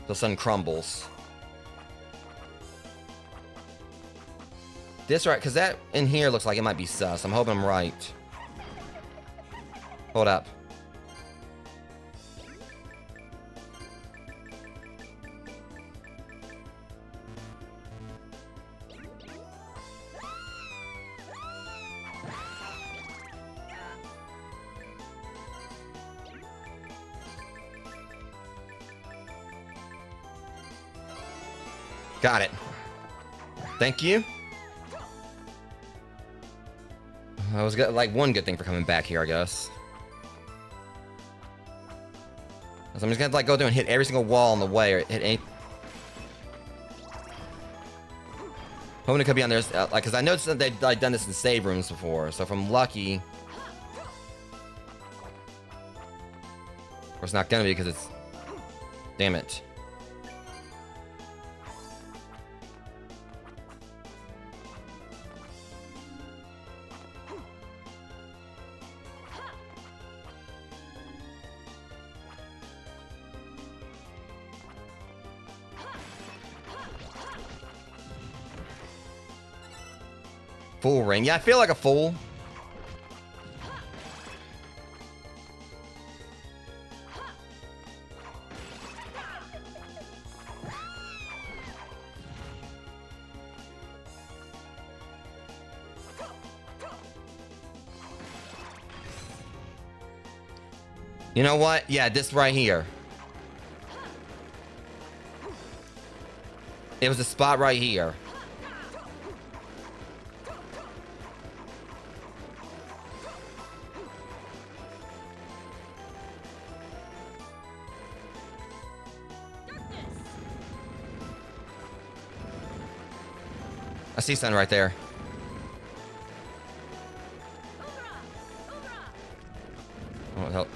The sun crumbles. This right, because that in here looks like it might be sus. I'm hoping I'm right. Hold up. Got it. Thank you. That was good, like one good thing for coming back here, I guess. So I'm just gonna like go through and hit every single wall on the way, or hit any. Hoping it could be on there, like, because I noticed that they've like done this in save rooms before. So if I'm lucky, or it's not gonna be because it's. Damn it. Fool ring. Yeah, I feel like a fool. You know what? Yeah, this right here. It was a spot right here. I see something right there. Oh, help.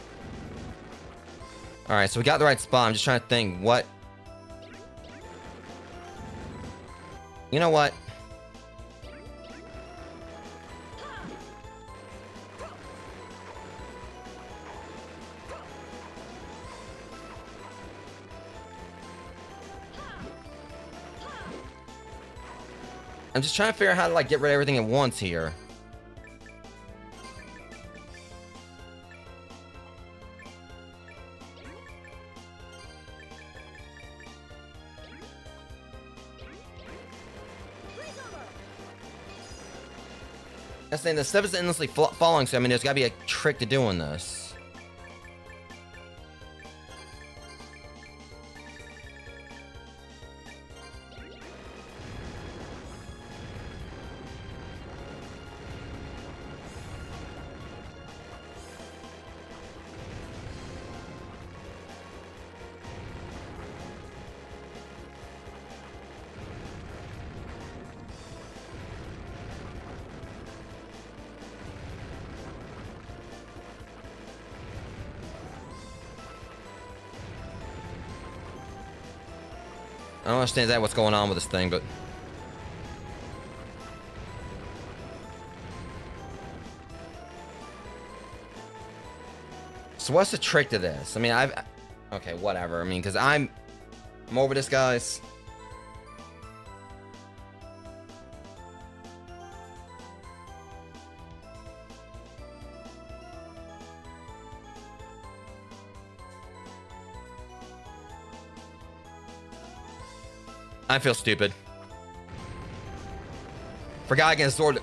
Alright, so we got the right spot. I'm just trying to think what... You know what? I'm just trying to figure out how to, like, get rid of everything at once here. I'm saying the stuff is endlessly falling, so I mean, there's gotta be a trick to doing this. I don't understand that what's going on with this thing, but so what's the trick to this? I mean, okay, whatever. I mean, because I'm over this, guys. I feel stupid. Forgot I can sword.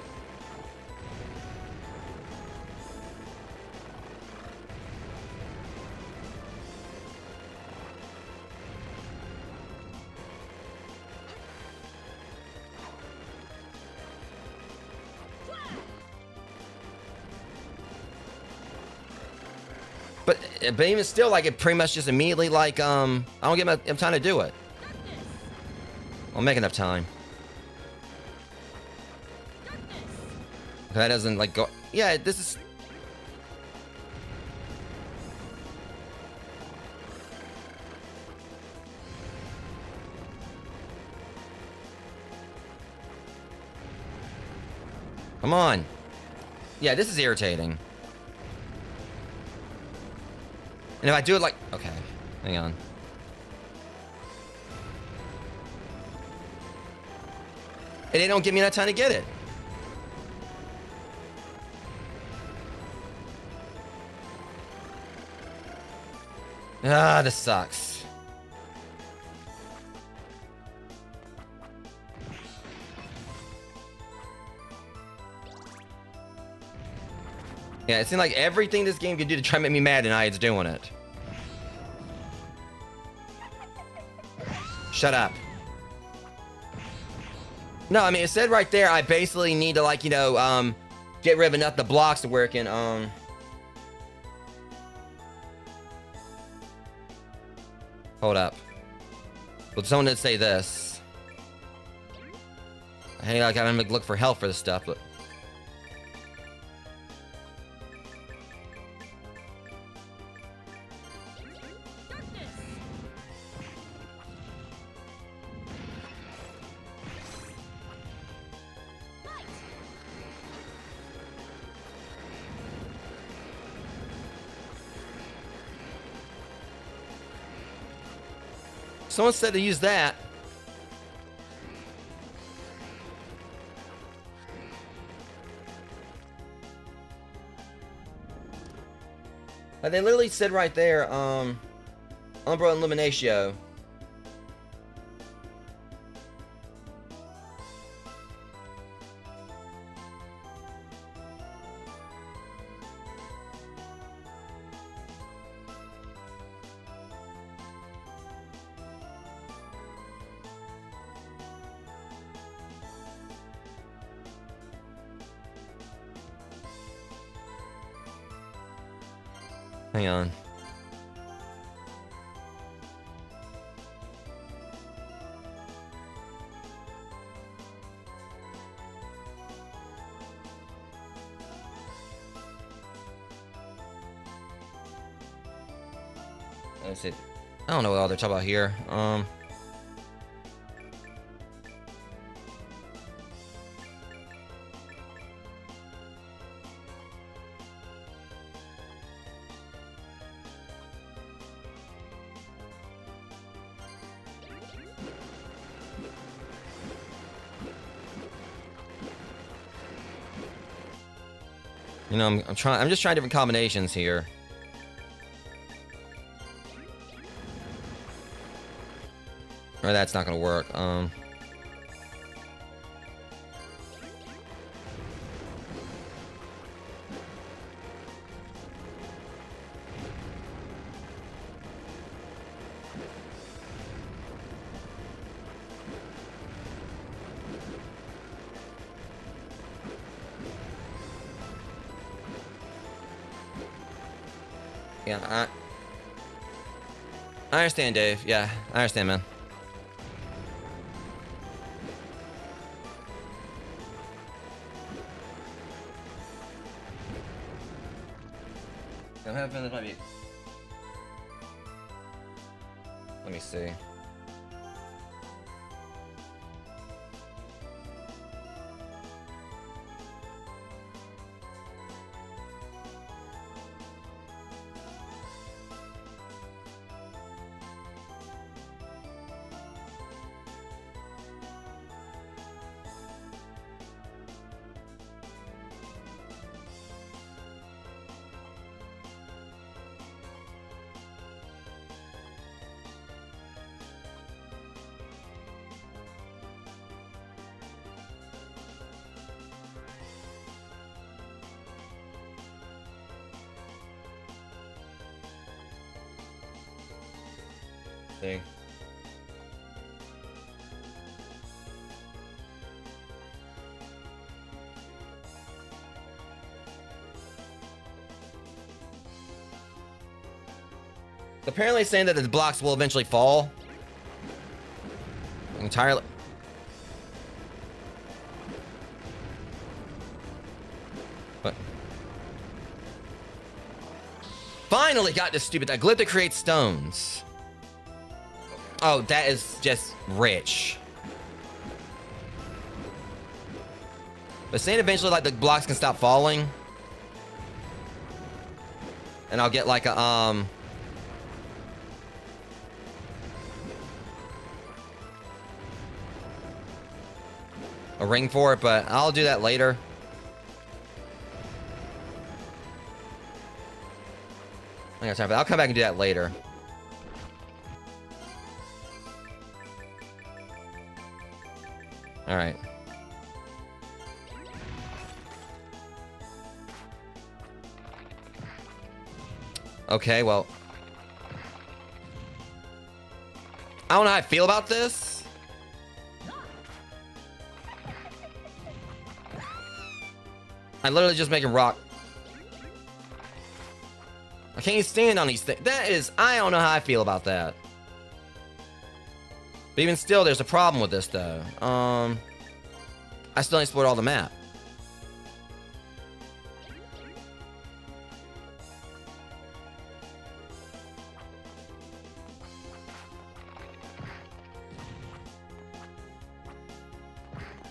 But even still, like, it pretty much just immediately, like, I don't get enough time to do it. I'll make enough time. That doesn't, like, go. Yeah, this is. Come on. Yeah, this is irritating. And if I do it like. Okay, hang on. And they don't give me enough time to get it. Ah, this sucks. Yeah, it seems like everything this game can do to try to make me mad, and it's doing it. Shut up. No, I mean, it said right there, I basically need to, like, you know, get rid of enough the blocks to where it can, hold up. Well, someone did say this. Hey, like, I'm gonna look for help for this stuff, but. Someone said to use that. Like they literally said right there, Umbra and Illuminatio. Hang on. Let's see. I don't know what all they're talking about here. You know, I'm just trying different combinations here. Or that's not gonna work. Yeah, I understand, Dave. Yeah, I understand, man. I'm having this might be. Let me see. See. Apparently it's saying that the blocks will eventually fall. Entirely. But finally got this stupid glyph that creates stones. Oh, that is just rich. But saying eventually like the blocks can stop falling. And I'll get like a ring for it, but I'll do that later. I got time for that. I'll come back and do that later. All right. Okay, well. I don't know how I feel about this. I literally just make a rock. I can't even stand on these things. That is, I don't know how I feel about that. But even still, there's a problem with this, though. I still ain't explored all the map.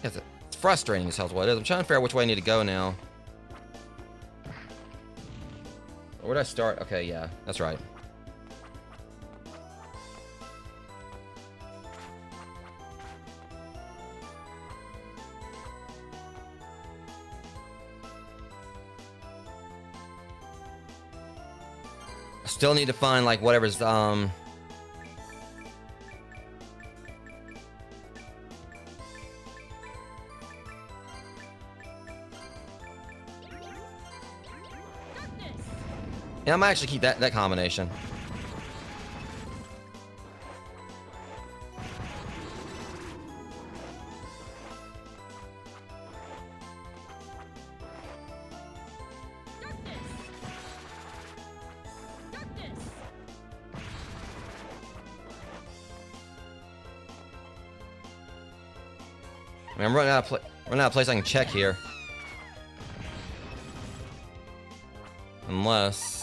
It's frustrating as hell is what it is. I'm trying to figure out which way I need to go now. Where did I start? Okay, yeah, that's right. I still need to find like whatever's yeah, I might actually keep that combination. I mean, I'm running out of place I can check here. Unless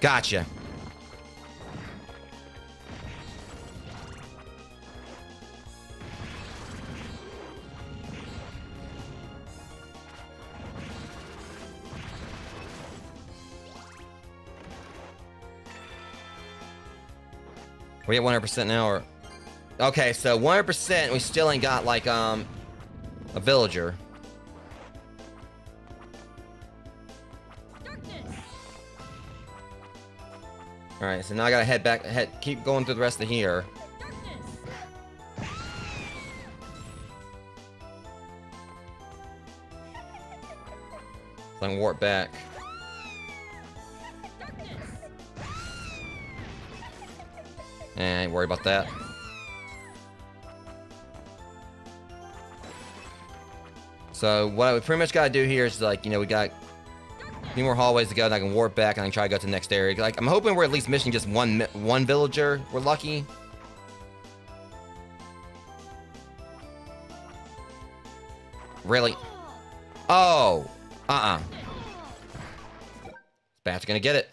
gotcha. We at 100% now, or Okay, so 100% we still ain't got like a villager. All right, so now I gotta head back, keep going through the rest of here. So I can warp back. I ain't worried about that. So what we pretty much gotta do here is like, you know, we got a few more hallways to go, and I can warp back and I can try to go to the next area. Like, I'm hoping we're at least missing just one villager. We're lucky. Really? Oh! Bat's gonna get it.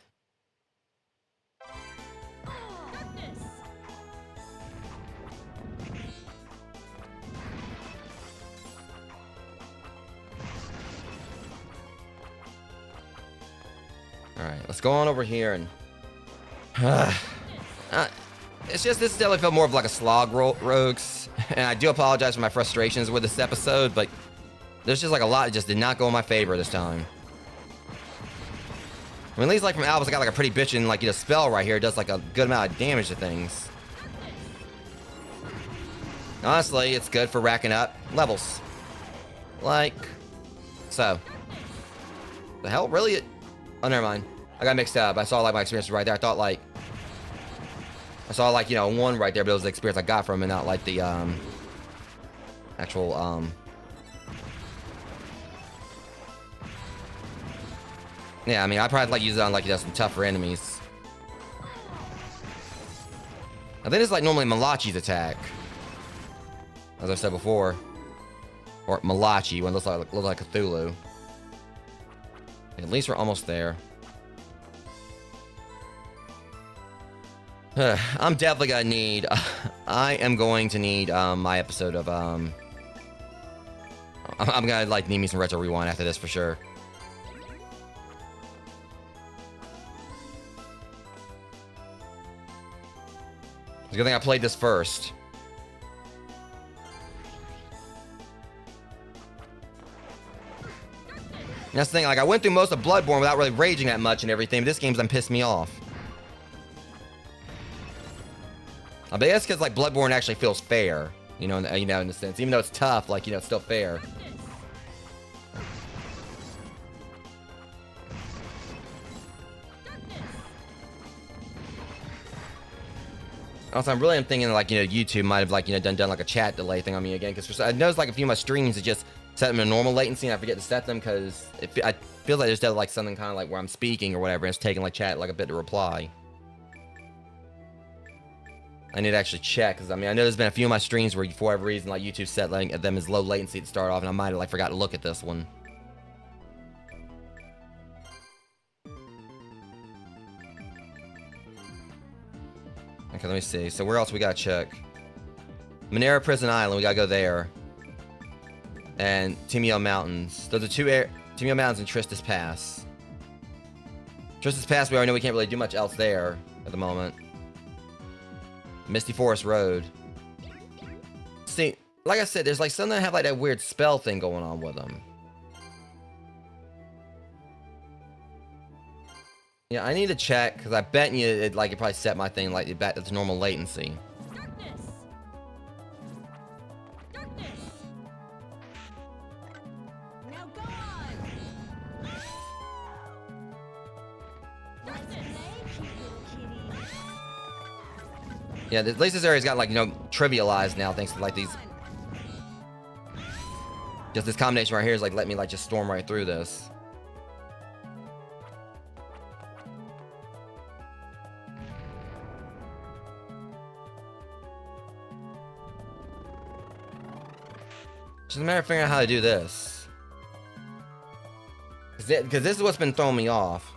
Alright, let's go on over here and... it's just, this definitely felt more of like a slog rogues. And I do apologize for my frustrations with this episode, but there's just like a lot that just did not go in my favor this time. I mean, at least like from Albus, I got like a pretty bitchin' like, you know, spell right here. It does like a good amount of damage to things. Honestly, it's good for racking up levels. Like, so. The hell? Really? Oh, never mind. I got mixed up. I saw like my experience right there. I thought like, I saw like, you know, one right there, but it was the experience I got from it, not like the, actual, yeah, I mean, I probably like use it on like, you know, some tougher enemies. I think it's like normally Malachi's attack, as I said before, or Malachi when it looks like Cthulhu. At least we're almost there. I'm definitely gonna need. I am going to need my episode of I'm gonna like need me some Retro Rewind after this for sure. It's a good thing I played this first. And that's the thing, like, I went through most of Bloodborne without really raging that much and everything, but this game's done pissed me off. I bet that's because, like, Bloodborne actually feels fair, you know, in a sense. Even though it's tough, like, you know, it's still fair. Also, I'm really thinking, like, you know, YouTube might have, like, you know, done like a chat delay thing on me again, because I noticed, like, a few of my streams, it just set them in normal latency, and I forget to set them, because I feel like there's still, like, something kind of, like, where I'm speaking or whatever, and it's taking, like, chat, like, a bit to reply. I need to actually check, because, I mean, I know there's been a few of my streams where, for whatever reason, like, YouTube set, like, them as low latency to start off, and I might have, like, forgot to look at this one. Okay, let me see. So where else we gotta check? Monera Prison Island, we gotta go there. And Timeo Mountains. Those are Timeo Mountains and Tristus Pass. Tristus Pass, we already know we can't really do much else there at the moment. Misty Forest Road. See, like I said, there's like some that have like that weird spell thing going on with them. Yeah, I need to check, because I bet you it probably set my thing like back to its normal latency.
Now go on.
Yeah, at least this area's got like, you know, trivialized now thanks to like these. Just this combination right here is like let me like just storm right through this. Just a matter of figuring out how to do this. Because this is what's been throwing me off.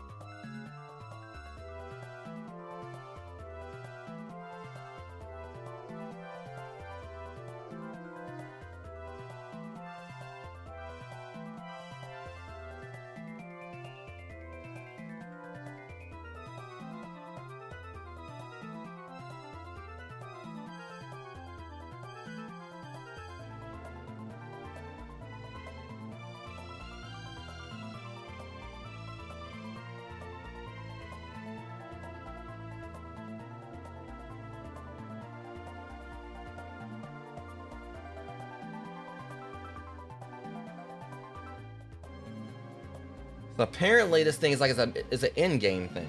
So apparently this thing is like it's an endgame thing.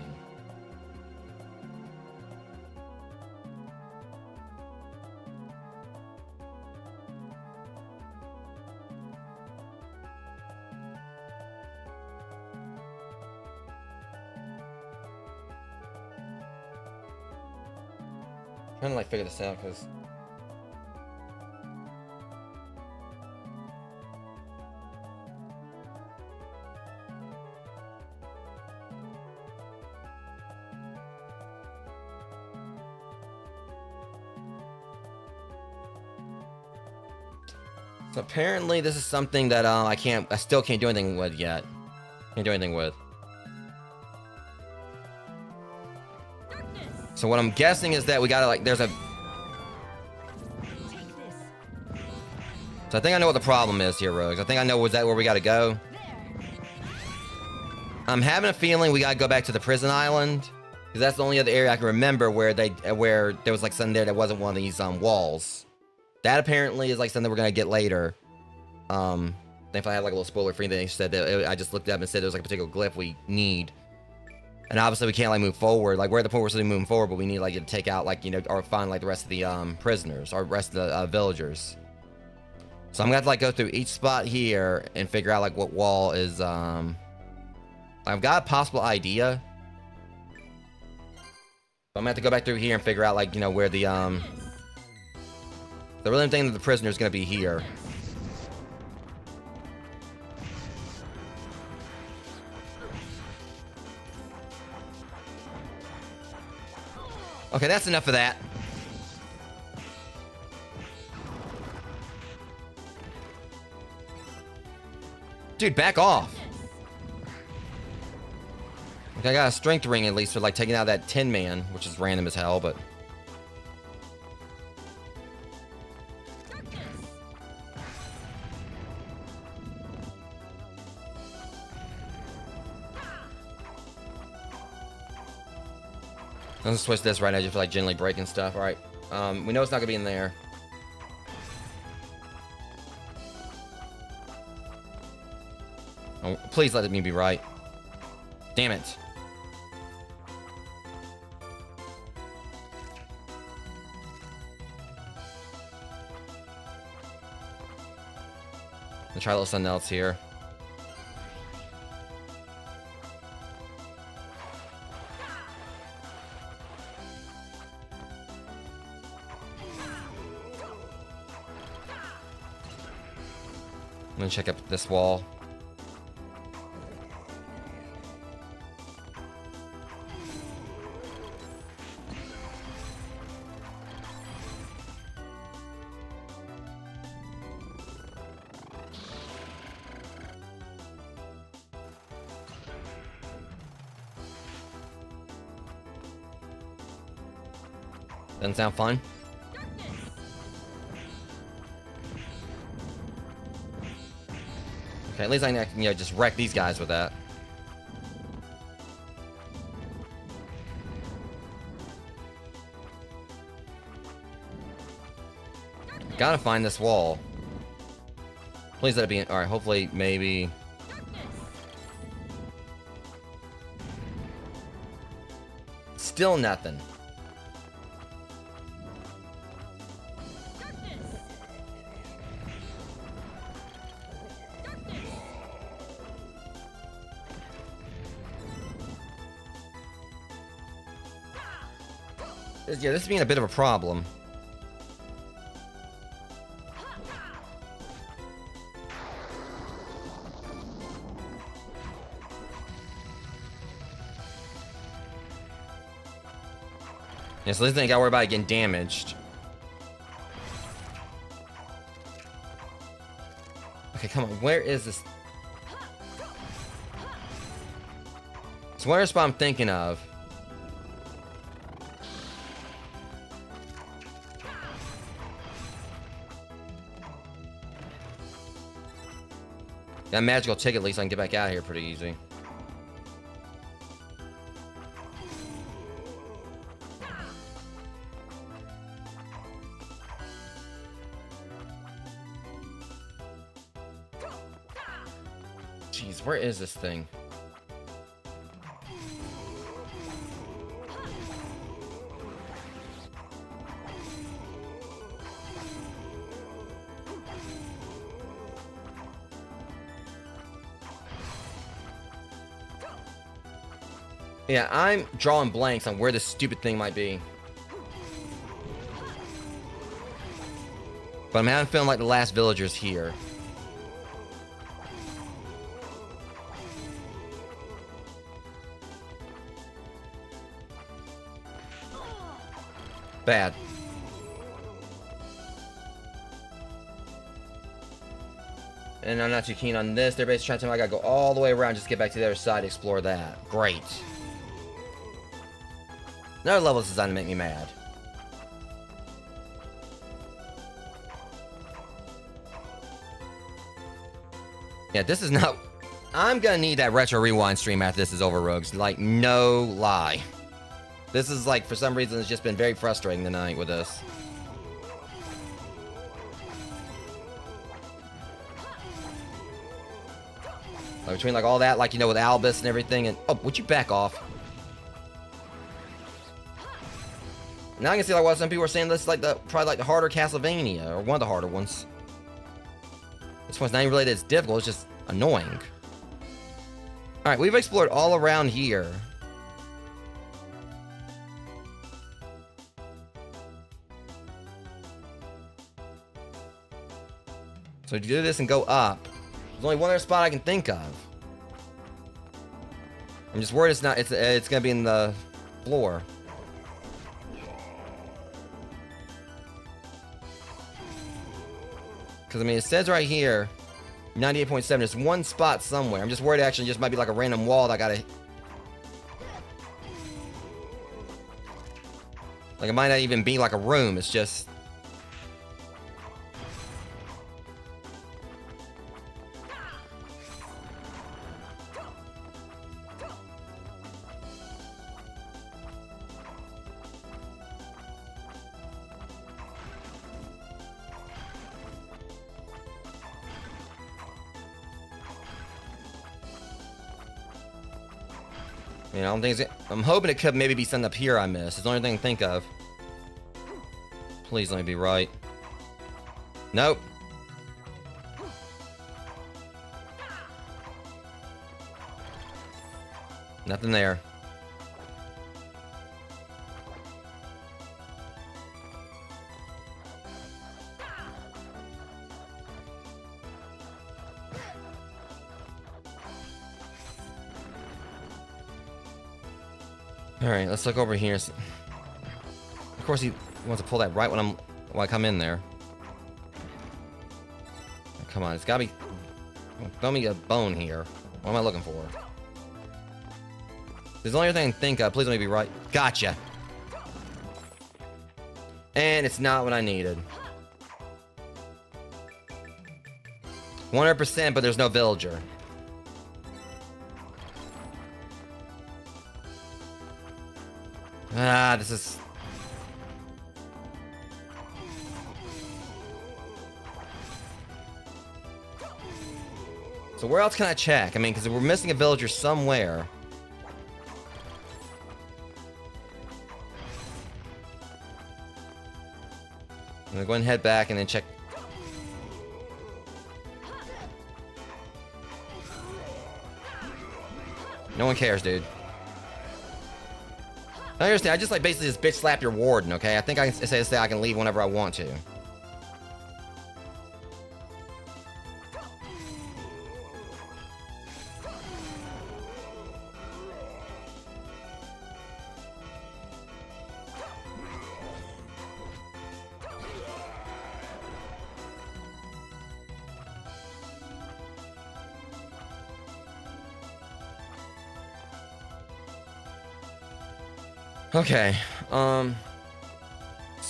Trying to like figure this out because so apparently this is something that I still can't do anything with yet. Can't do anything with. So what I'm guessing is that we gotta like there's a. So I think I know what the problem is here, Rogues. I think I know where we gotta go. I'm having a feeling we gotta go back to the prison island because that's the only other area I can remember where there was like something there that wasn't one of these walls. That apparently is like something we're gonna get later. If I had like a little spoiler free, they said that I just looked up and said there was like a particular glyph we need. And obviously we can't like move forward. Like we're at the point where we're still moving forward, but we need like to take out like or find like the rest of the prisoners or rest of the villagers. So I'm gonna have to like go through each spot here and figure out like what wall is. I've got a possible idea. But I'm gonna have to go back through here and figure out like where the really thing that the prisoner is gonna be here. Okay, that's enough of that. Dude, back off. Okay, I got a strength ring at least for like taking out that Tin Man, which is random as hell, but. Let's switch this right now just for like gently breaking stuff. All right. We know it's not gonna be in there. Oh, please let me be right. Damn it. Let's try a little something else here. I'm gonna check up this wall. Doesn't sound fun. Okay, at least I can, just wreck these guys with that. Gotta find this wall. Please let it be. Alright, hopefully, maybe. Still nothing. Yeah, this is being a bit of a problem. Yeah, so this thing I gotta worry about getting damaged. Okay, come on, where is this? So where's what I'm thinking of? Got a magical ticket, at least I can get back out of here pretty easy. Jeez, where is this thing? Yeah, I'm drawing blanks on where this stupid thing might be. But I'm having feeling like the last villager's here. Bad. And I'm not too keen on this. They're basically trying to tell me I gotta go all the way around just to get back to the other side to explore that. Great. Another level is designed to make me mad. Yeah, this is not... I'm gonna need that retro rewind stream after this is over, Rogues. Like, no lie. This is like, for some reason, it's just been very frustrating tonight with this. Like, between like all that, like, you know, with Albus and everything, and... Oh, would you back off? Now I can see like why some people are saying this is like probably like the harder Castlevania, or one of the harder ones. This one's not even really that it's difficult, it's just annoying. Alright, we've explored all around here. So to do this and go up, there's only one other spot I can think of. I'm just worried it's gonna be in the floor. Because, I mean, it says right here, 98.7, there's one spot somewhere. I'm just worried it actually just might be like a random wall that I gotta... Like, it might not even be like a room, it's just... You know, I don't think it's... I'm hoping it could maybe be something up here I missed. It's the only thing I can think of. Please let me be right. Nope. Nothing there. Alright, let's look over here. Of course he wants to pull that right when I come in there. Oh, come on, it's gotta be... Throw me a bone here. What am I looking for? There's the only thing I can think of. Please let me be right. Gotcha! And it's not what I needed. 100%, but there's no villager. Ah, this is... So where else can I check? I mean, because we're missing a villager somewhere. I'm gonna go ahead and head back and then check. No one cares, dude. I understand. I just like basically just bitch slap your warden, okay? I think I can say I can leave whenever I want to. Okay, so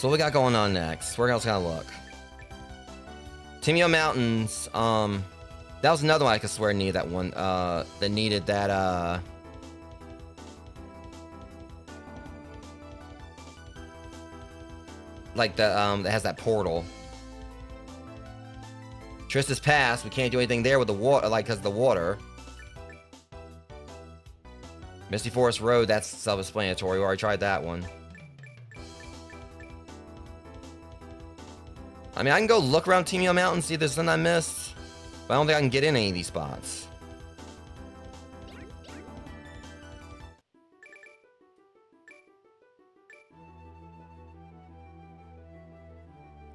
what we got going on next? Where else can I look? Timio Mountains, that was another one I could swear needed that one, that needed that, like the, that has that portal. Trista's Pass, we can't do anything there with the water, like, because of the water. Misty Forest Road, that's self-explanatory. We already tried that one. I mean, I can go look around Timio Mountain, see if there's something I missed. But I don't think I can get in any of these spots.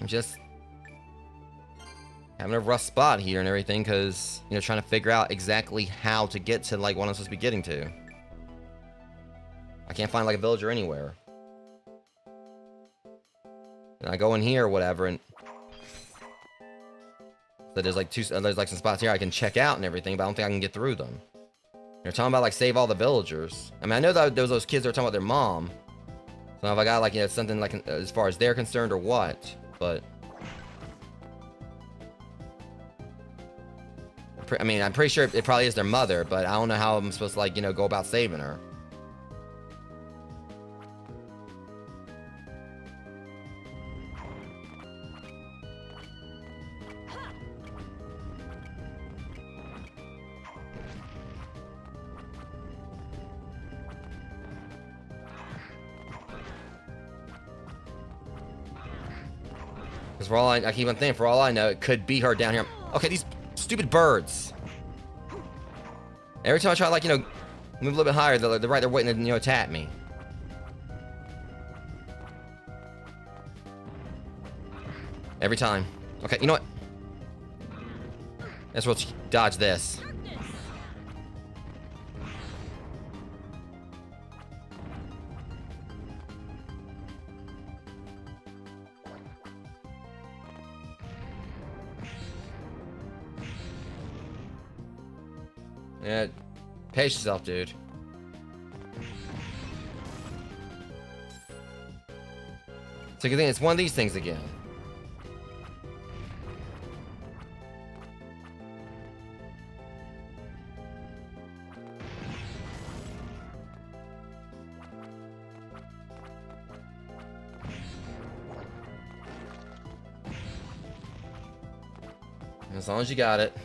I'm just having a rough spot here and everything, because, you know, trying to figure out exactly how to get to, like, what I'm supposed to be getting to. I can't find, like, a villager anywhere. And I go in here or whatever, and so there's like there's like some spots here I can check out and everything, but I don't think I can get through them. They're talking about like save all the villagers. I mean, I know that there was those kids that were talking about their mom. So if I got like, you know, something like as far as they're concerned or what, but I mean, I'm pretty sure it probably is their mother, but I don't know how I'm supposed to, like, you know, go about saving her. Because for all I keep on thinking, for all I know, it could be her down here. Okay, these stupid birds. Every time I try to, like, you know, move a little bit higher, they're right there waiting to, you know, attack me. Every time. Okay, you know what? Let's dodge this. Yeah, pace yourself, dude. So you think it's one of these things again. As long as you got it.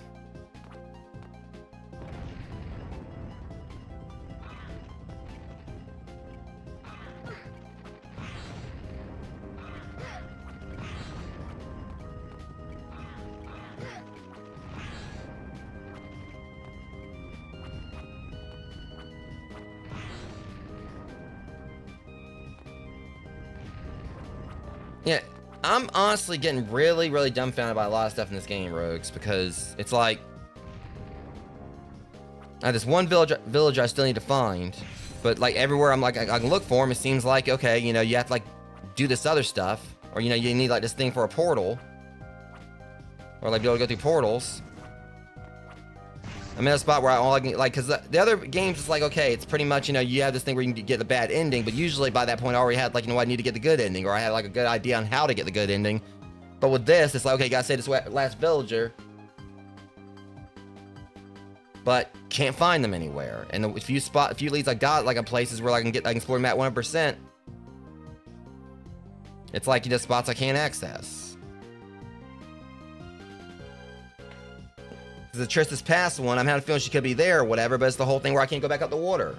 Yeah, I'm honestly getting really, really dumbfounded by a lot of stuff in this game, Rogues, because it's like I have this one villager I still need to find, but like everywhere I'm like I can look for him, it seems like, okay, you know, you have to like do this other stuff, or you know, you need like this thing for a portal, or like be able to go through portals. I'm in a spot where all I can, like, because the other games, it's like, okay, it's pretty much, you know, you have this thing where you can get the bad ending, but usually by that point I already had, like, you know, I need to get the good ending, or I had, like, a good idea on how to get the good ending. But with this, it's like, okay, gotta save this last villager, but can't find them anywhere. And a few leads I got, like, in places where I can explore them at 100%. It's like, you know, spots I can't access. The Trista's past one, I'm having a feeling she could be there or whatever, but it's the whole thing where I can't go back up the water.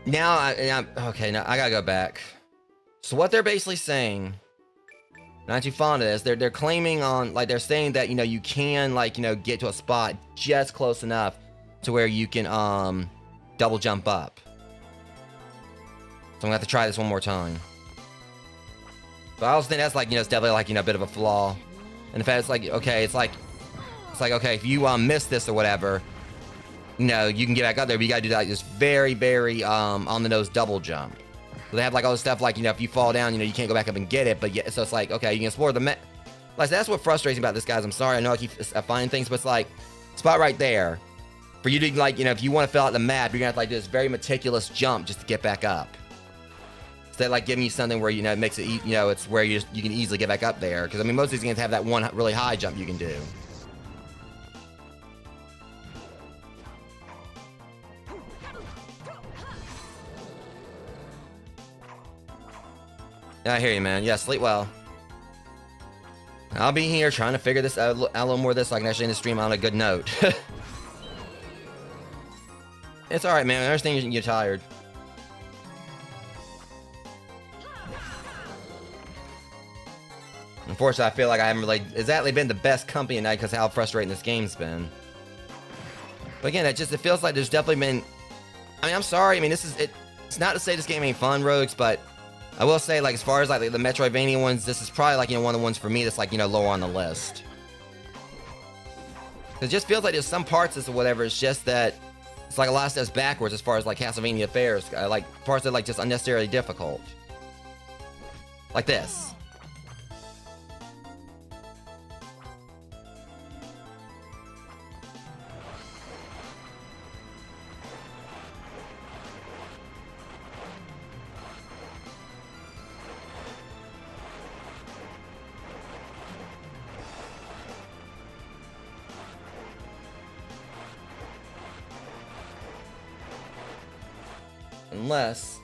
Now, okay, now I gotta go back. So what they're basically saying, not too fond of this, they're claiming on, like, they're saying that, you know, you can, like, you know, get to a spot just close enough to where you can, double jump up. So I'm gonna have to try this one more time. But I also think that's, like, you know, it's definitely, like, you know, a bit of a flaw. And in fact, it's like, okay, it's like, okay, if you, miss this or whatever, you know, you can get back up there, but you gotta do that, like, this very, very, on the nose double jump. So they have, like, all this stuff, like, you know, if you fall down, you know, you can't go back up and get it, but yeah, so it's like, okay, you can explore the like, that's what frustrates me about this, guys. I'm sorry, I know I keep finding things, but it's like, spot right there, for you to, like, you know, if you want to fill out the map, you're gonna have to, like, do this very meticulous jump just to get back up. Instead Instead of like giving you something where, you know, it makes it, you know, it's where you can easily get back up there. Because I mean, most of these games have that one really high jump you can do. Yeah, I hear you, man. Yeah, sleep well. I'll be here trying to figure this out a little more of this so I can actually end the stream on a good note. It's alright, man. I understand you're tired. Unfortunately, I feel like I haven't really exactly been the best company tonight because how frustrating this game's been. But again, it feels like there's definitely been... I mean, I'm sorry. I mean, it's not to say this game ain't fun, Rogues, but I will say, like, as far as, like, the Metroidvania ones, this is probably, like, you know, one of the ones for me that's, like, you know, lower on the list. It just feels like there's some parts of whatever, it's just that it's, like, a lot of steps backwards as far as, like, Castlevania affairs. Like, parts that are, like, just unnecessarily difficult. Like this. Unless...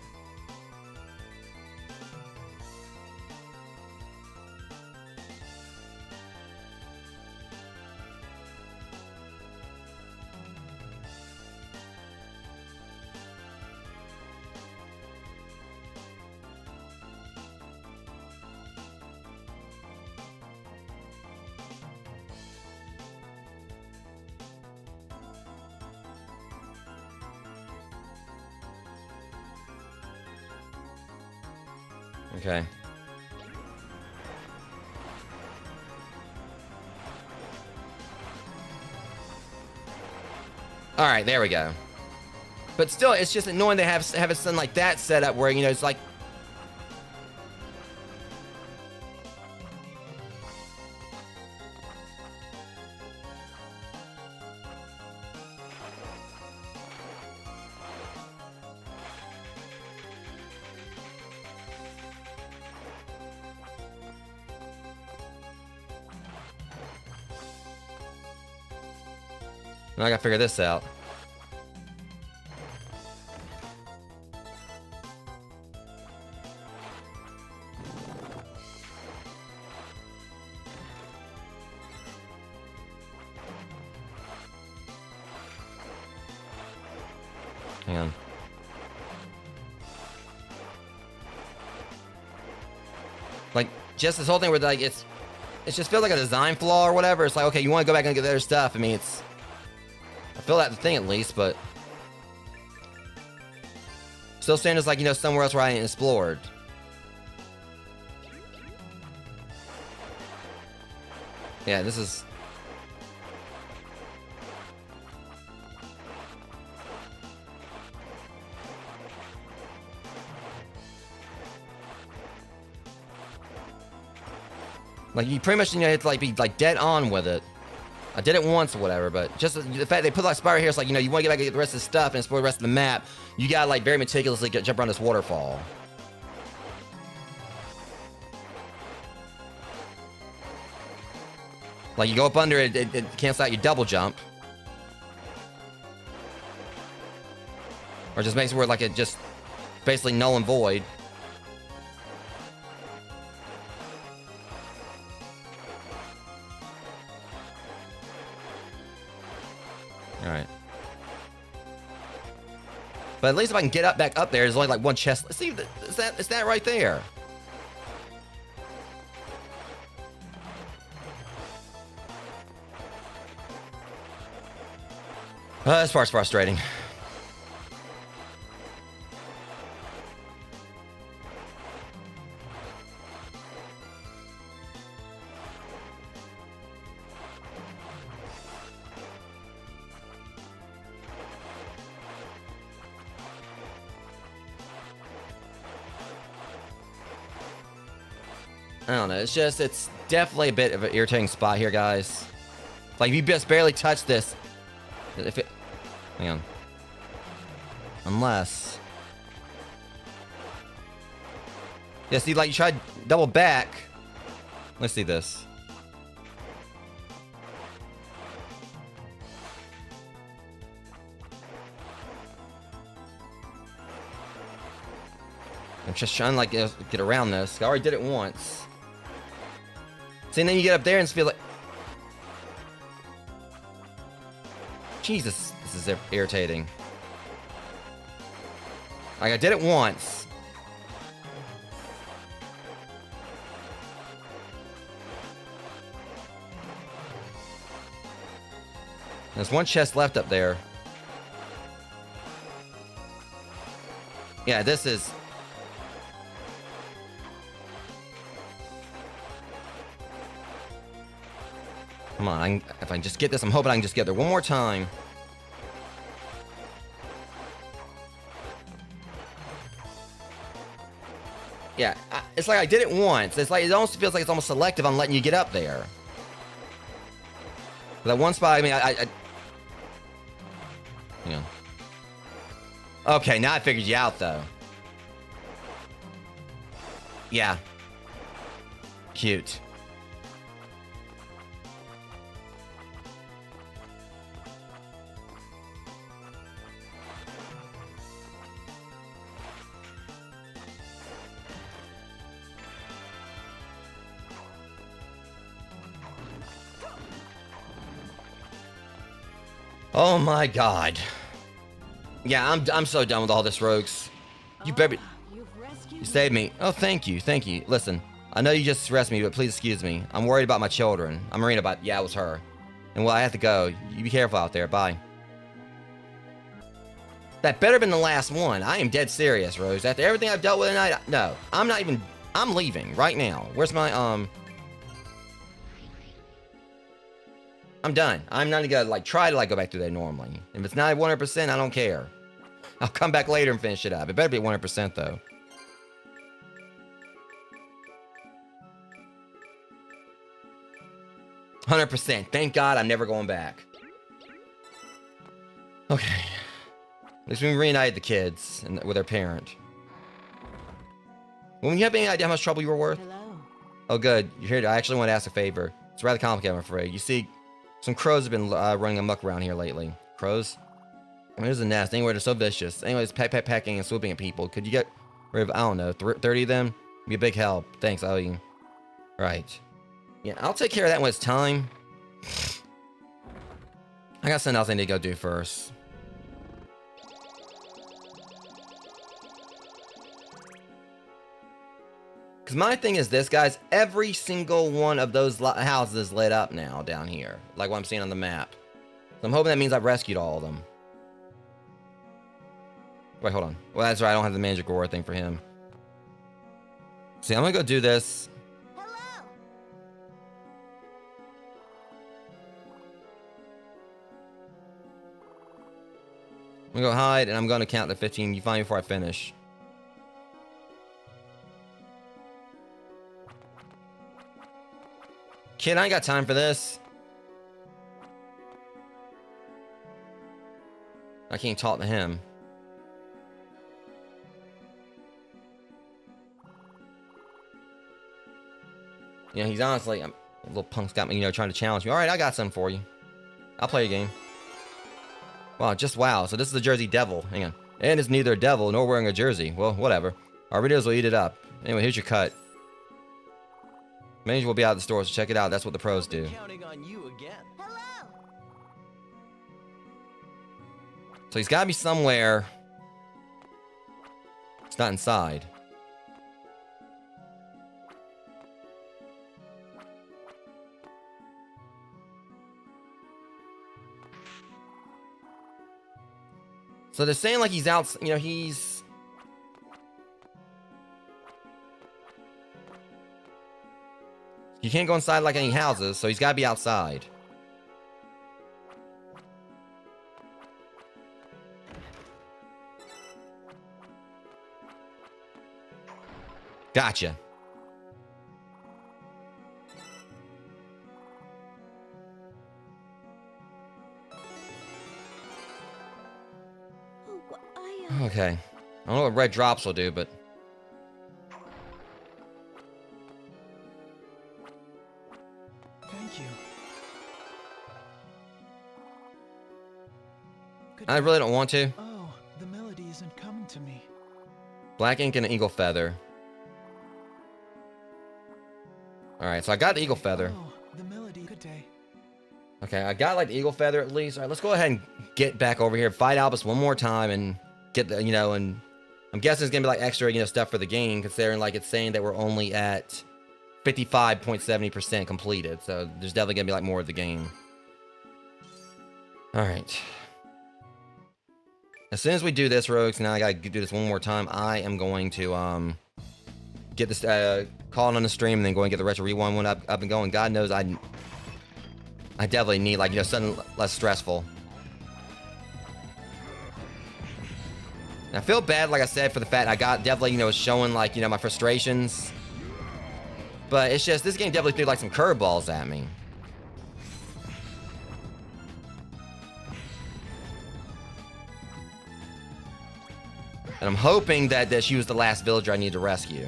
Okay. All right, there we go. But still, it's just annoying to have something like that set up where, you know, it's like... Now I gotta figure this out. Hang on. Like, just this whole thing where, like, it just feels like a design flaw or whatever. It's like, okay, you want to go back and get the other stuff. I mean, it's... I feel that the thing at least, but... Still saying it's like, you know, somewhere else where I ain't explored. Yeah, this is... Like, you pretty much, you know, have to, like, be, like, dead on with it. I did it once or whatever, but just the fact they put, like, spiral here, it's like, you know, you want to get back and get the rest of the stuff and explore the rest of the map, you gotta, like, very meticulously jump around this waterfall. Like, you go up under it, it cancels out your double jump. Or just makes it where, like, it just basically null and void. Alright. But at least if I can get up back up there, there's only like one chest. Let's see, is that right there? This part's frustrating. I don't know. It's just, it's definitely a bit of an irritating spot here, guys. Like, if you just barely touch this, if it, hang on. Unless, Yeah, see, like, you try to double back. Let's see this. I'm just trying to, like, get around this. I already did it once. See, and then you get up there and feel like... Jesus, this is irritating. Like, I did it once. There's one chest left up there. Yeah, this is... Come on, if I can just get this, I'm hoping I can just get there one more time. Yeah, it's like I did it once. It's like, it almost feels like it's almost selective on letting you get up there. That one spot, I mean, you know. Okay, now I figured you out, though. Yeah. Cute. Oh my god. Yeah, I'm so done with all this, rogues. You better... You saved me. Oh, thank you, thank you. Listen, I know you just rescued me, but please excuse me. I'm worried about my children. I'm worried about... Yeah, it was her. And well, I have to go. You be careful out there. Bye. That better been the last one. I am dead serious, Rose. After everything I've dealt with tonight, no. I'm not even... I'm leaving right now. Where's my, I'm done. I'm not gonna, like, try to, like, go back through there normally. If it's not 100%, I don't care. I'll come back later and finish it up. It better be 100%, though. %. Thank God I'm never going back. Okay. At least we reunited the kids and with their parent. Well, you have any idea how much trouble you were worth?
Hello.
Oh, good. You're here. I actually want to ask a favor. It's rather complicated, I'm afraid. You see, some crows have been running amok around here lately. Crows? I mean, there's a nest. Anyway, they're so vicious. Anyways, pecking and swooping at people. Could you get rid of, I don't know, 30 of them? Be a big help. Thanks, I owe you. Right. Yeah, I'll take care of that when it's time. I got something else I need to go do first. Because my thing is this, guys. Every single one of those houses is lit up now down here. Like what I'm seeing on the map. So I'm hoping that means I've rescued all of them. Wait, hold on. Well, that's right. I don't have the magic reward thing for him. See, I'm going to go do this.
Hello.
I'm going to go hide, and I'm going to count to 15. You find me before I finish. Kid, I ain't got time for this. I can't talk to him. Yeah, he's honestly, little punk's got me, you know, trying to challenge me. All right, I got something for you. I'll play a game. Wow, just wow. So this is the Jersey Devil. Hang on. And it's neither a devil nor wearing a jersey. Well, whatever. Our videos will eat it up. Anyway, here's your cut. Manager will be out of the store, so check it out. That's what the pros do.
Counting on you again.
Hello.
So he's got to be somewhere. It's not inside. So they're saying like he's out, you know, he's... You can't go inside like any houses, so he's got to be outside. Gotcha. Okay. I don't know what red drops will do, but... I really don't want to.
Oh, the melody isn't coming to me.
Black ink and an eagle feather. Alright, so I got the eagle feather.
Oh, the melody. Good day.
Okay, I got like the eagle feather at least. Alright, let's go ahead and get back over here, fight Albus one more time, and get the, and I'm guessing it's gonna be like extra, stuff for the game, considering like it's saying that we're only at 55.70% completed. So there's definitely gonna be like more of the game. Alright. As soon as we do this, Rogues, now I gotta do this one more time. I am going to get this call on the stream and then go and get the Retro Rewind one up and going. God knows I definitely need like something less stressful. And I feel bad, like I said, for the fact I got definitely was showing like my frustrations. But it's just this game definitely threw like some curveballs at me. And I'm hoping that she was the last villager I need to rescue.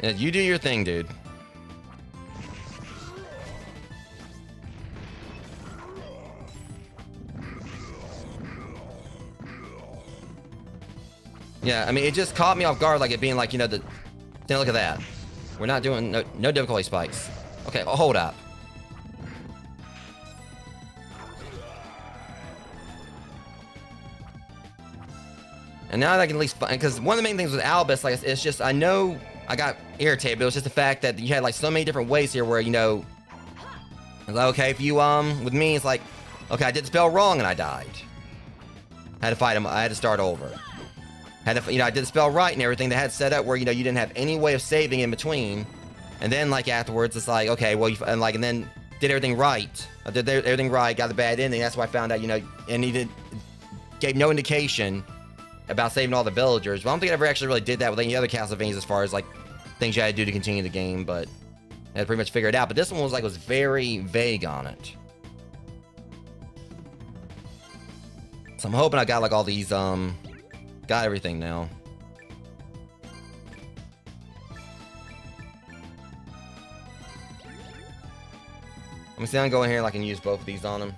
Yeah, you do your thing, dude. Yeah, I mean, it just caught me off guard, like it being like, then look at that. We're not doing no difficulty spikes. Okay, hold up. And now I can at least find, because one of the main things with Albus, like, it's just, I know I got irritated, but it was just the fact that you had like so many different ways here where, it's like, okay, if you, with me, it's like, okay, I did the spell wrong and I died. I had to fight him, I had to start over. I did the spell right and everything. They had set up where, you didn't have any way of saving in between. And then, like, afterwards, it's like, okay, well, and then did everything right. I did everything right, got the bad ending. That's why I found out, and he gave no indication about saving all the villagers. Well, I don't think I ever actually really did that with any other Castlevanias as far as, like, things you had to do to continue the game, but I had to pretty much figure it out. But this one was very vague on it. So I'm hoping I got, like, all these, got everything now. Let me see if I can go in here and I can use both of these on him.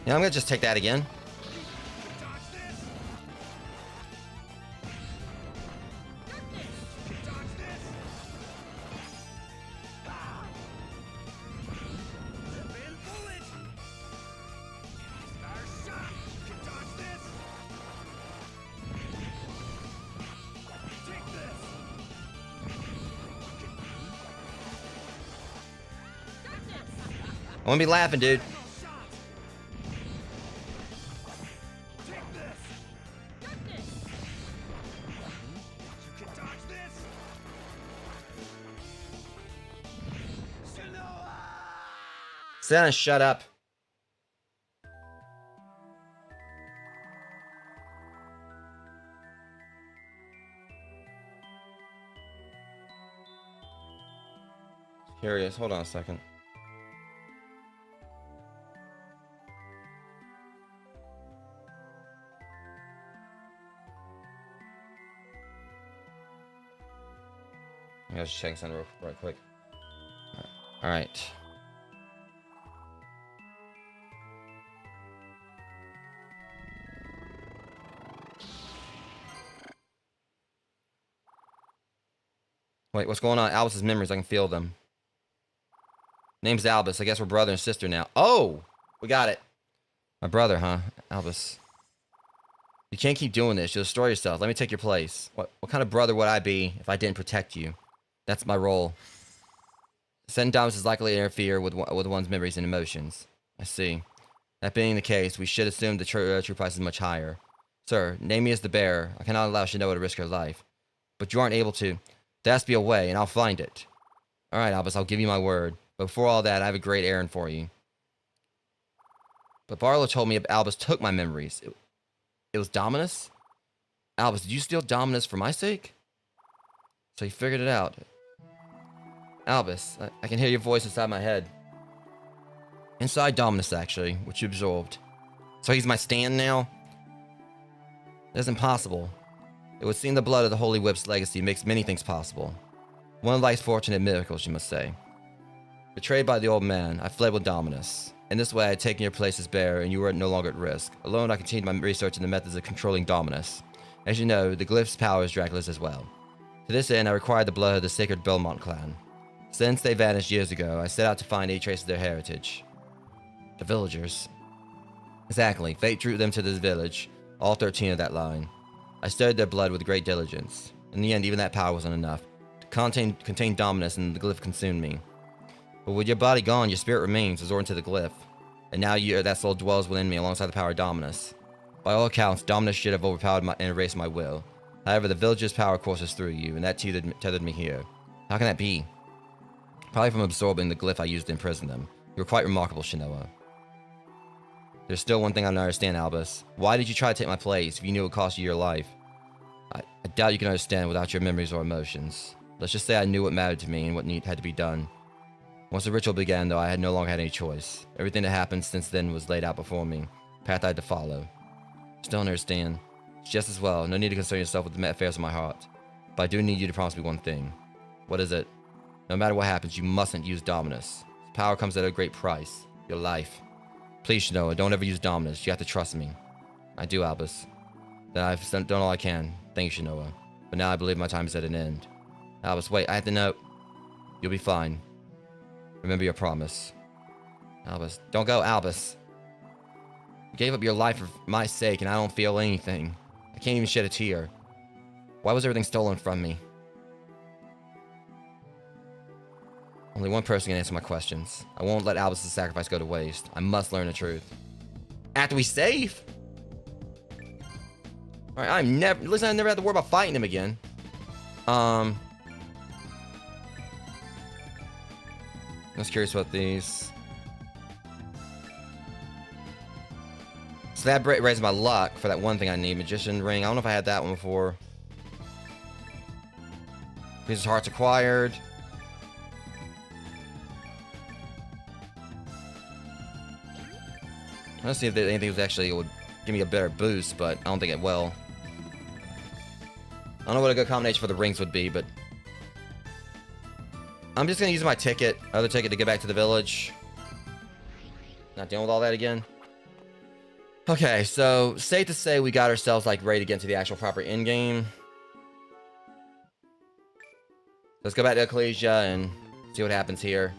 Yeah, I'm gonna just take that again. I won't be laughing, dude. Sit down and shut up. Curious. Hold on a second. I gotta just check something real quick. All right. Wait, what's going on? Albus's memories, I can feel them. Name's Albus. I guess we're brother and sister now. Oh! We got it. My brother, huh? Albus. You can't keep doing this. You'll destroy yourself. Let me take your place. What kind of brother would I be if I didn't protect you? That's my role. Sudden dominance is likely to interfere with one's memories and emotions. I see. That being the case, we should assume the true price is much higher. Sir, name me as the bearer. I cannot allow Shinoa to risk her life. But you aren't able to. There has to be a way, and I'll find it. Alright, Albus, I'll give you my word. But before all that, I have a great errand for you. But Barlow told me Albus took my memories. It was Dominus? Albus, did you steal Dominus for my sake? So you figured it out. Albus, I can hear your voice inside my head. Inside Dominus, actually, which you absorbed. So he's my stand now? That's impossible. It would seem the blood of the Holy Whip's legacy makes many things possible. One of life's fortunate miracles, you must say. Betrayed by the old man, I fled with Dominus. In this way, I had taken your place as bearer, and you were no longer at risk. Alone, I continued my research in the methods of controlling Dominus. As you know, the glyph's power is Dracula's as well. To this end, I required the blood of the sacred Belmont clan. Since they vanished years ago, I set out to find any trace of their heritage. The villagers. Exactly. Fate drew them to this village, all 13 of that line. I studied their blood with great diligence. In the end, even that power wasn't enough. To contain Dominus, and the glyph consumed me. But with your body gone, your spirit remains, absorbed into the glyph. And now that soul dwells within me alongside the power of Dominus. By all accounts, Dominus should have overpowered and erased my will. However, the village's power courses through you, and that tethered me here. How can that be? Probably from absorbing the glyph I used to imprison them. You were quite remarkable, Shinoa. There's still one thing I don't understand, Albus. Why did you try to take my place if you knew it would cost you your life? I doubt you can understand without your memories or emotions. Let's just say I knew what mattered to me and what had to be done. Once the ritual began, though, I no longer had any choice. Everything that happened since then was laid out before me. Path I had to follow. Still don't understand. It's just as well. No need to concern yourself with the affairs of my heart. But I do need you to promise me one thing. What is it? No matter what happens, you mustn't use Dominus. His power comes at a great price. Your life. Please, Shinoa, don't ever use Dominus. You have to trust me. I do, Albus. Then I've done all I can. Thank you, Shinoa. But now I believe my time is at an end. Albus, wait, I have to know. You'll be fine. Remember your promise. Albus, don't go, Albus. You gave up your life for my sake, and I don't feel anything. I can't even shed a tear. Why was everything stolen from me? Only one person can answer my questions. I won't let Albus' sacrifice go to waste. I must learn the truth. After we save? Alright, listen, I never had to worry about fighting him again. I was curious about these. So that raises my luck for that one thing I need. Magician ring. I don't know if I had that one before. Piece of hearts acquired. Let's see if there's anything that actually would give me a better boost, but I don't think it will. I don't know what a good combination for the rings would be, but I'm just gonna use my other ticket to get back to the village. Not dealing with all that again. Okay, so safe to say we got ourselves like ready to get into the actual proper endgame. Let's go back to Ecclesia and see what happens here.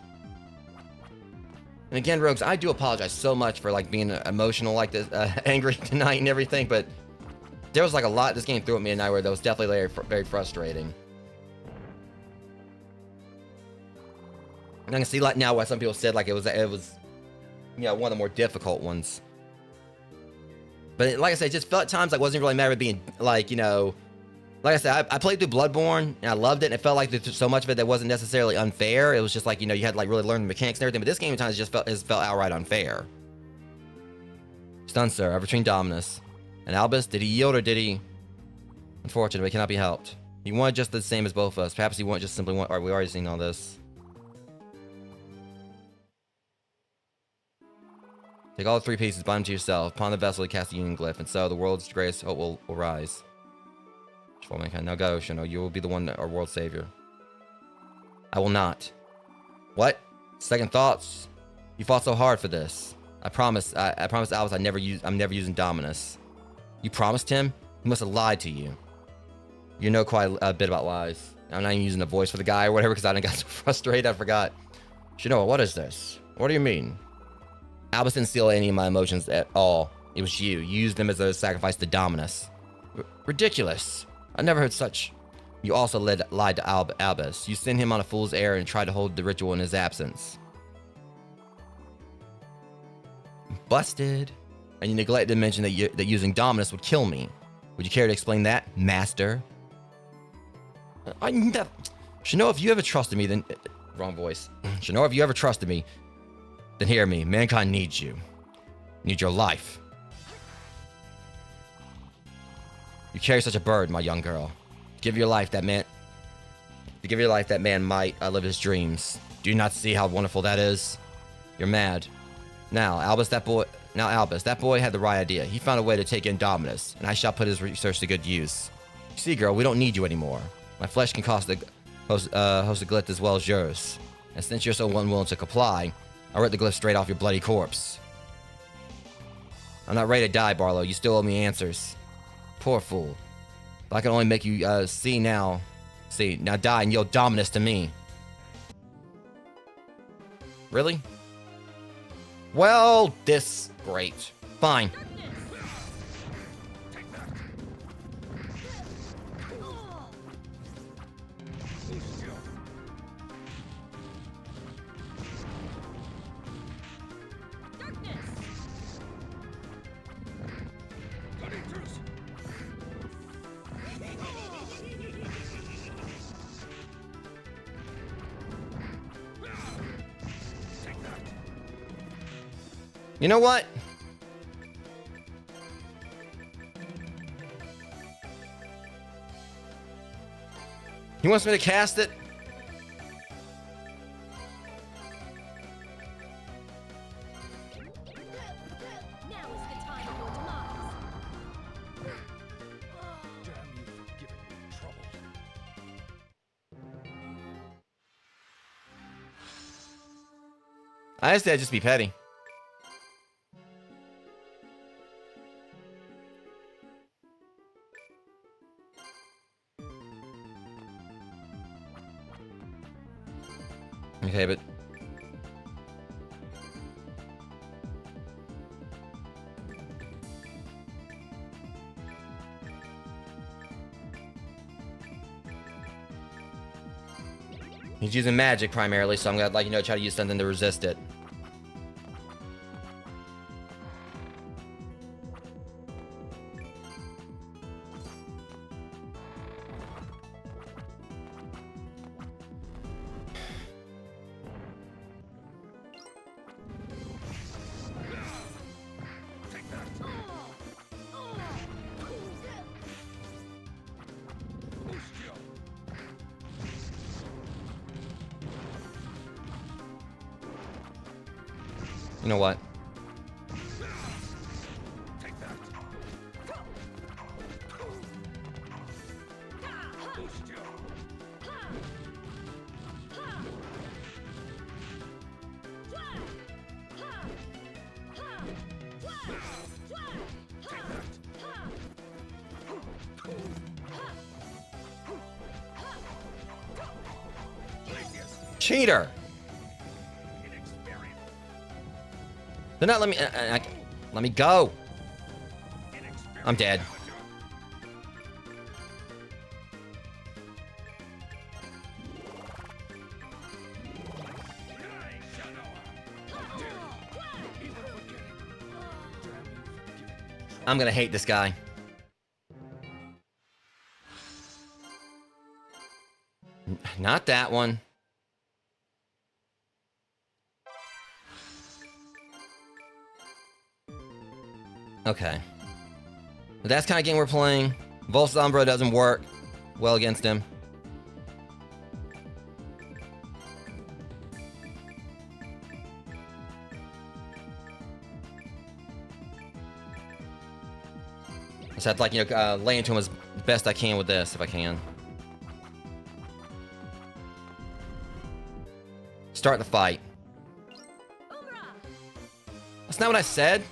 And again, Rogues, I do apologize so much for like being emotional like this, angry tonight and everything, but there was like a lot this game threw at me tonight where that was definitely very, very frustrating. And I can see like now why some people said like it was you know, one of the more difficult ones. But like I said, it just felt at times like wasn't really matter of being like, you know, like I said, I played through Bloodborne and I loved it, and it felt like there's so much of it that wasn't necessarily unfair. It was just like, you know, you had to like really learn the mechanics and everything. But this game at times just felt outright unfair. Stunned, sir. I've retrieved Dominus. And Albus, did he yield or did he? Unfortunately, it cannot be helped. He wanted just the same as both of us. Perhaps he wanted just simply want. Alright, we already seen all this. Take all the 3 pieces, bind them to yourself. Upon the vessel, you cast the union glyph, and so the world's greatest hope will rise. Now go, Shino. You will be the one, our world savior. I will not. What? Second thoughts? You fought so hard for this. I promise Albus I'm never using Dominus. You promised him? He must have lied to you. You know quite a bit about lies. I'm not even using the voice for the guy or whatever because I done got so frustrated I forgot. Shino, what is this? What do you mean? Albus didn't steal any of my emotions at all. It was you. You used them as a sacrifice to Dominus. Ridiculous. I never heard such. You also lied to Albus. You sent him on a fool's errand and tried to hold the ritual in his absence. Busted. And you neglected to mention that using Dominus would kill me. Would you care to explain that, Master? Shano, if you ever trusted me, then... Wrong voice. Shano, if you ever trusted me, then hear me. Mankind needs you. Need your life. You carry such a burden, my young girl. To give your life, that man might live his dreams. Do you not see how wonderful that is? You're mad. Now, Albus, that boy had the right idea. He found a way to take in Dominus, and I shall put his research to good use. You see, girl, we don't need you anymore. My flesh can host a glyph as well as yours. And since you're so unwilling to comply, I ripped the glyph straight off your bloody corpse. I'm not ready to die, Barlow. You still owe me answers. Poor fool. But I can only make you see now. See, now die and yield Dominus to me. Really? Well, this... Great. Fine. You know what? He wants me to cast it?
Now is the time of your demise.
Damn, you've given me trouble.
I just said just be petty. Okay, but... He's using magic primarily, so I'm gonna, try to use something to resist it. You know what? Cheater! They're not let me. Let me go. I'm dead. I'm gonna hate this guy. Not that one. Okay. But that's the kind of game we're playing. Vol's Umbra doesn't work well against him. I just have to, lay into him as best I can with this, if I can. Start the fight. That's not what I said.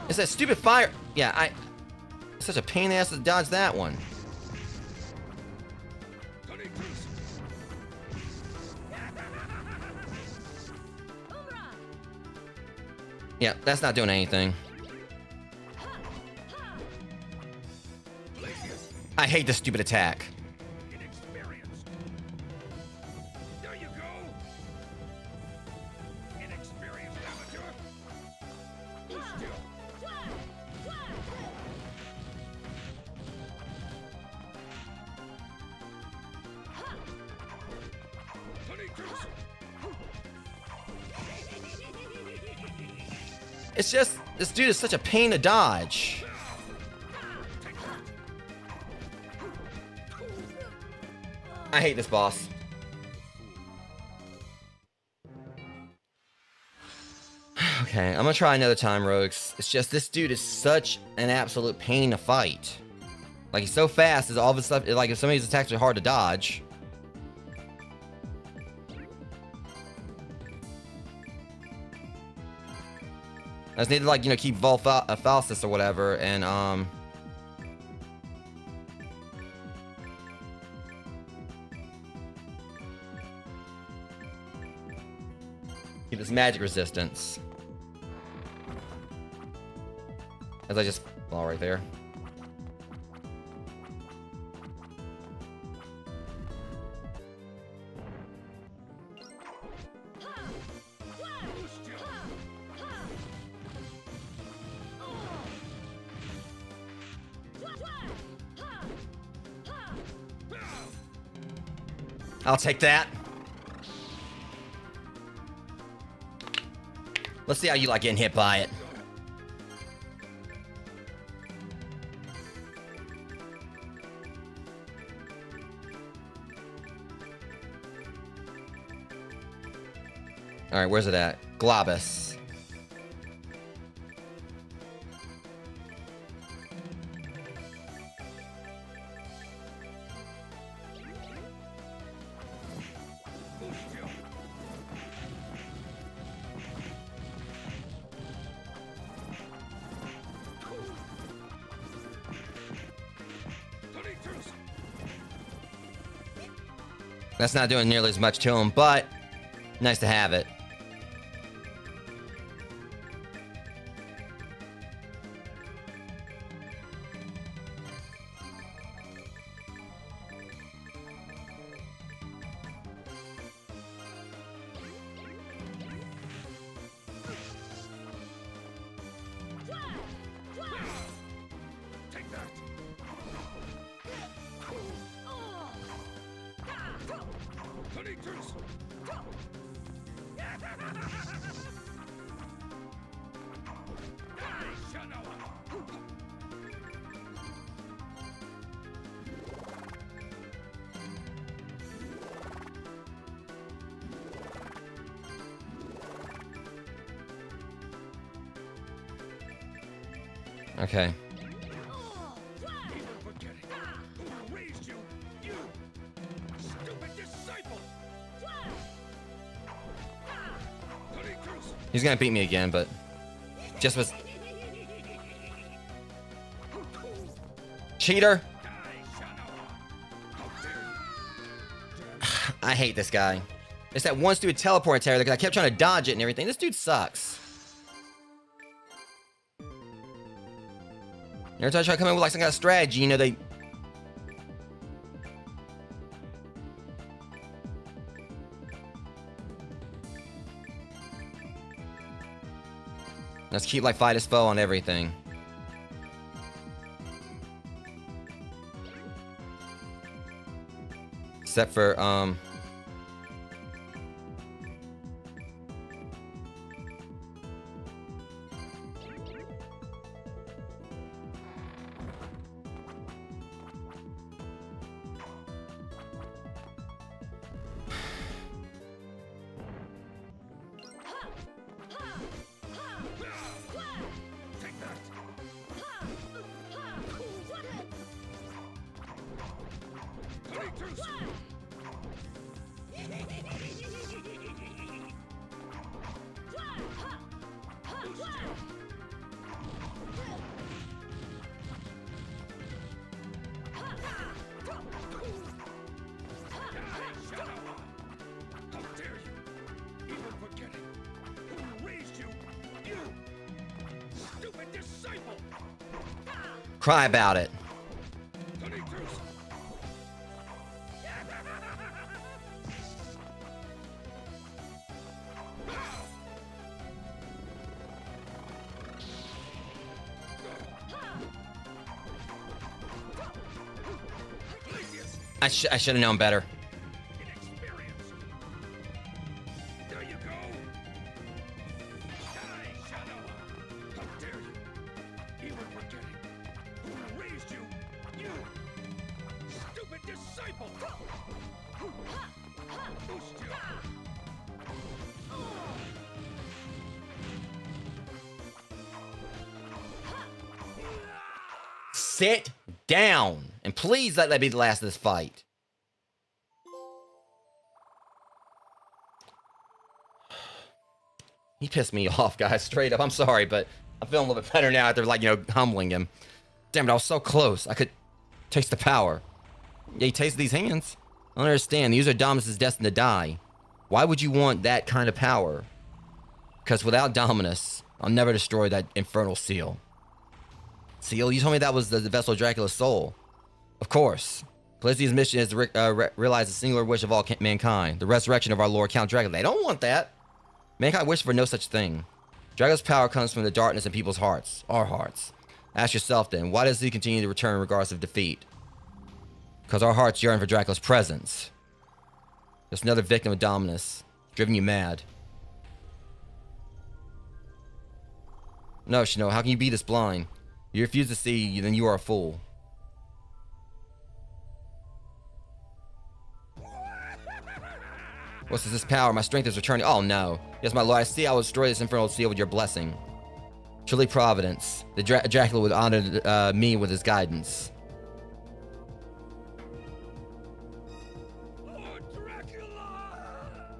It's that stupid fire. Yeah, such a pain in the ass to dodge that one. Yeah, that's not doing anything. I hate this stupid attack.
Inexperienced. There you go. Inexperienced amateur. Be still.
It's just, this dude is such a pain to dodge. I hate this boss. Okay, I'm gonna try another time, Rogues. It's just, this dude is such an absolute pain to fight. Like, he's so fast, is all of his stuff, like, if some of his attacks are hard to dodge. I just need to, like, you know, keep Faustus or whatever, and, keep this magic resistance. As I just fall right there. I'll take that. Let's see how you like getting hit by it. Alright, where's it at? Globus. That's not doing nearly as much to him, but nice to have it. Okay. He's gonna beat me again, but just was cheater. I hate this guy. It's that one stupid teleport terror because I kept trying to dodge it and everything. This dude sucks. Every time I try to come in with like some kind of strategy, you know, they... Let's keep like fight his foe on everything. Except for, Cry about it. I should have known better.
Inexperienced. There you go. Die, Shadow. How dare you? Even forgetting who raised you. You stupid disciple. Boost you.
Sit down. And please let that be the last of this fight. He pissed me off, guys. Straight up. I'm sorry, but I'm feeling a little bit better now after, like, humbling him. Damn it, I was so close. I could taste the power. Yeah, he tasted these hands. I don't understand. The user of Dominus is destined to die. Why would you want that kind of power? Because without Dominus, I'll never destroy that infernal seal. Seal? You told me that was the vessel of Dracula's soul. Of course. Ecclesia's mission is to realize the singular wish of all mankind, the resurrection of our Lord Count Dracula. They don't want that. Mankind wished for no such thing. Dracula's power comes from the darkness in people's hearts, our hearts. Ask yourself then, why does he continue to return regardless of defeat? Because our hearts yearn for Dracula's presence. Just another victim of Dominus, driven you mad. No, Shino, how can you be this blind? You refuse to see, then you are a fool. What's this power? My strength is returning. Oh no. Yes, my lord, I see I will destroy this infernal seal with your blessing. Truly providence. The Dracula would honor me with his guidance.
Lord Dracula!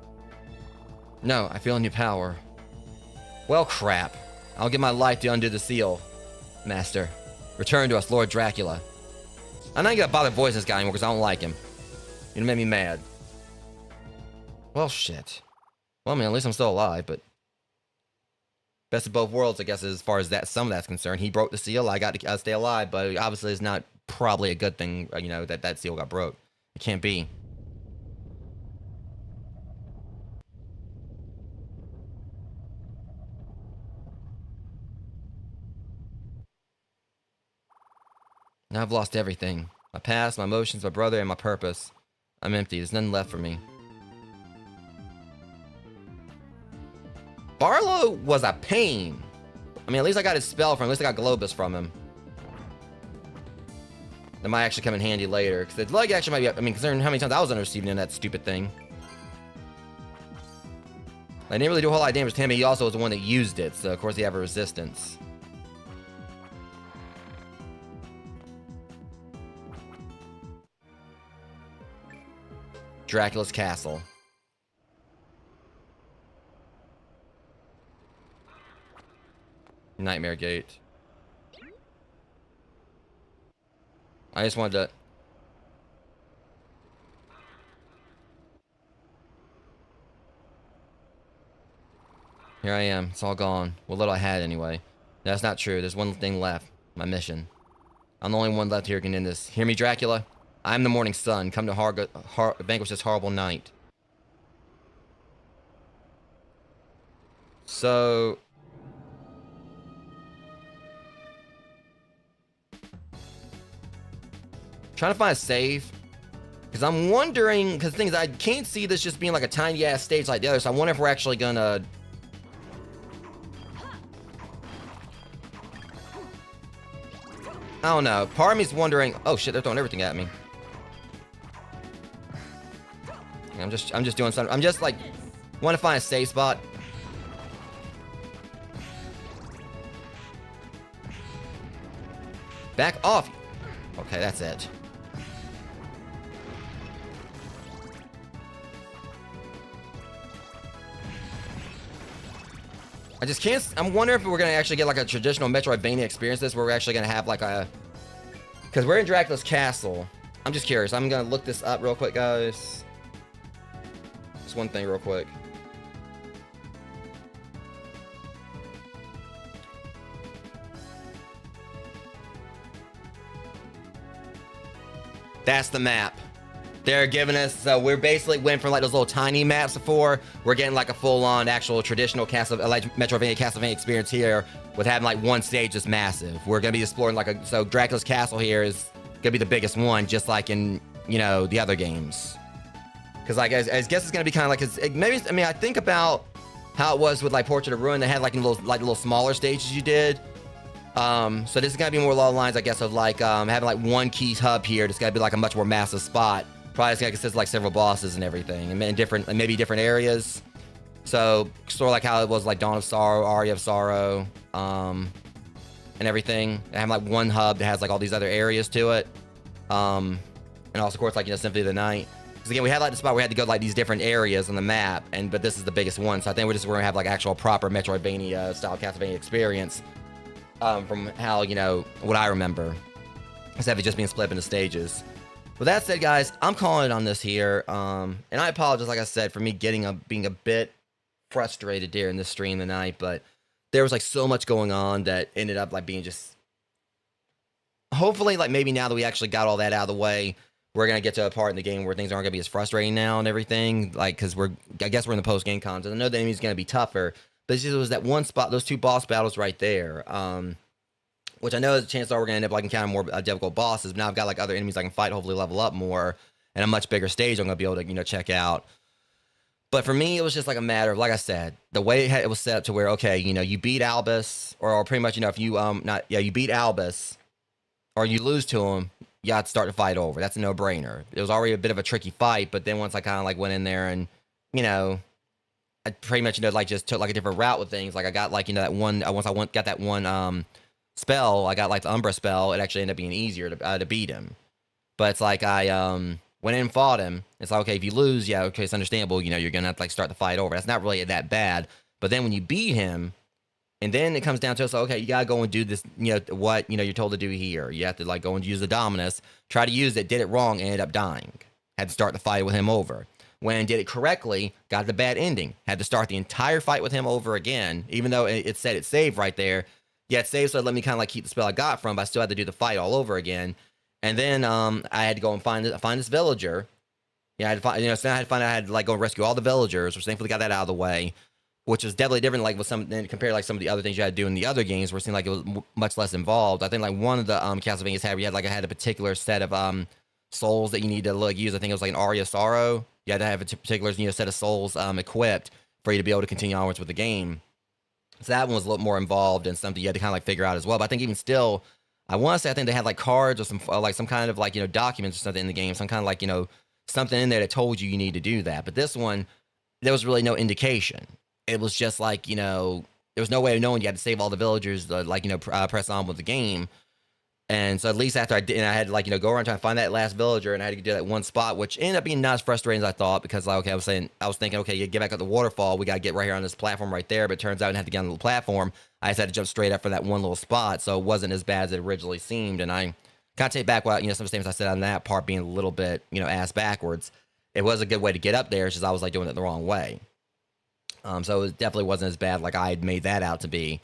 No, I feel a new power. Well, crap. I'll give my life to undo the seal, Master. Return to us, Lord Dracula. I'm not gonna bother voicing this guy anymore because I don't like him. You made me mad. Well, shit. Well, I mean, at least I'm still alive, but... Best of both worlds, I guess, as far as that some of that's concerned. He broke the seal, I got to stay alive, but obviously it's not probably a good thing, that seal got broke. It can't be. Now I've lost everything. My past, my emotions, my brother, and my purpose. I'm empty. There's nothing left for me. Barlow was a pain. I mean, at least I got his spell from him. At least I got Globus from him. That might actually come in handy later. Because the leg action might be... I mean, considering how many times I was under-receiving in that stupid thing. I didn't really do a whole lot of damage to him, but he also was the one that used it. So, of course, he have a resistance. Dracula's Castle. Nightmare Gate. I just wanted to... Here I am. It's all gone. What little I had, anyway. That's not true. There's one thing left. My mission. I'm the only one left here who can end this. Hear me, Dracula? I'm the morning sun. Come to vanquish this horrible night. So... Trying to find a save. Because I'm wondering... Because the thing is, I can't see this just being like a tiny-ass stage like the other, so I wonder if we're actually gonna... I don't know. Part of me's wondering... Oh, shit, they're throwing everything at me. I'm just doing something. I'm just, like... Want to find a safe spot. Back off. Okay, that's it. I just can't... I'm wondering if we're going to actually get like a traditional Metroidvania experience this, where we're actually going to have like a... Because we're in Dracula's castle. I'm just curious. I'm going to look this up real quick, guys. Just one thing real quick. That's the map. They're giving us, so we're basically went from like those little tiny maps before. We're getting like a full-on actual traditional Metroidvania Castlevania experience here with having like one stage that's massive. We're gonna be exploring like so Dracula's castle here is gonna be the biggest one, just like in, you know, the other games. Because like I guess it's gonna be kind of like, maybe, I mean, I think about how it was with like Portrait of Ruin. They had like little smaller stages you did. So this is gonna be more along the lines, I guess, of like having like one key hub here. It's gonna be like a much more massive spot. Probably it's gonna consist of like several bosses and everything, and maybe different areas. So sort of like how it was like Dawn of Sorrow, Aria of Sorrow, and everything. And having like one hub that has like all these other areas to it. And also of course like, you know, Symphony of the Night. Because again, we had like the spot where we had to go to like these different areas on the map, but this is the biggest one. So I think we're gonna have like actual proper Metroidvania style Castlevania experience. From how, you know, what I remember, instead of it just being split into stages. With that said, guys, I'm calling it on this here. And I apologize, like I said, for me being a bit frustrated during this stream tonight, but there was like so much going on that ended up like being just. Hopefully, like maybe now that we actually got all that out of the way, we're gonna get to a part in the game where things aren't gonna be as frustrating now and everything. Like, because I guess we're in the post game content. I know the enemy's gonna be tougher. But it was that one spot, those two boss battles right there, which I know the chances are we're going to end up like encountering more difficult bosses. But now I've got like other enemies I can fight, hopefully level up more, and a much bigger stage I'm going to be able to, you know, check out. But for me, it was just like a matter of, like I said, the way it was set up to where, okay, you know, you beat Albus, or pretty much, you know, if you you beat Albus, or you lose to him, you have to start the fight over. That's a no-brainer. It was already a bit of a tricky fight, but then once I kind of like went in there and, you know, I pretty much, you know, like just took like a different route with things. Like I got like, you know, that one, once I got that one spell, I got like the Umbra spell, it actually ended up being easier to beat him. But it's like I went in and fought him. It's like, okay, if you lose, yeah, okay, it's understandable, you know, you're gonna have to like start the fight over. That's not really that bad. But then when you beat him, and then it comes down to it's like, okay, you gotta go and do this, you know, what, you know, you're told to do here. You have to like go and use the Dominus, try to use it, did it wrong, ended up dying. Had to start the fight with him over. When did it correctly, got the bad ending. Had to start the entire fight with him over again, even though it said it saved right there. Yeah, it saved, so it let me kind of like keep the spell I got from, but I still had to do the fight all over again. And then I had to go and find this villager. Yeah, I had to find, you know, so I had to find out I had to like go and rescue all the villagers, which thankfully got that out of the way, which was definitely different, like with compared to like some of the other things you had to do in the other games, where it seemed like it was much less involved. I think like one of the Castlevanias had, had a particular set of souls that you need to like use. I think it was like an Aria of Sorrow. You had to have a particular, you know, set of souls equipped for you to be able to continue onwards with the game. So that one was a little more involved and something you had to kind of like figure out as well. But I think even still, I want to say I think they had like cards or some kind of like, you know, documents or something in the game, some kind of like, you know, something in there that told you need to do that. But this one, there was really no indication. It was just like, you know, there was no way of knowing you had to save all the villagers, like, you know, press on with the game. And so at least after I did, and I had to like, you know, go around trying to find that last villager, and I had to do that one spot, which ended up being not as frustrating as I thought, because like, okay, I was thinking, okay, you get back up the waterfall, we got to get right here on this platform right there, but it turns out I didn't have to get on the little platform. I just had to jump straight up for that one little spot, so it wasn't as bad as it originally seemed. And I kind of take back what, you know, some of the statements I said on that part being a little bit, you know, ass backwards. It was a good way to get up there, it's just I was like doing it the wrong way. So it definitely wasn't as bad like I had made that out to be.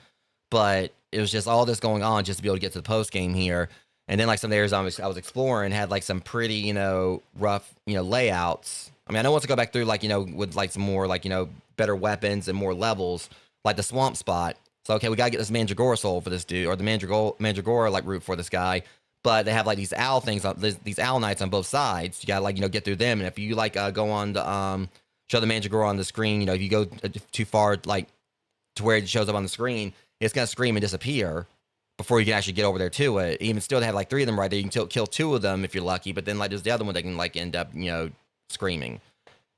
But it was just all this going on just to be able to get to the post game here. And then like some of the areas I was exploring had like some pretty, you know, rough, you know, layouts. I mean, I know once I go back through like, you know, with like some more like, you know, better weapons and more levels, like the swamp spot. So, okay, we got to get this Mandragora soul for this dude, or the Mandragora like root for this guy. But they have like these owl things, these owl knights on both sides. You got to like, you know, get through them. And if you like go on the, show the Mandragora on the screen, you know, if you go too far, like to where it shows up on the screen, it's going to scream and disappear before you can actually get over there to it. Even still, they have like 3 of them right there. You can kill 2 of them if you're lucky, but then like there's the other one that can like end up, you know, screaming.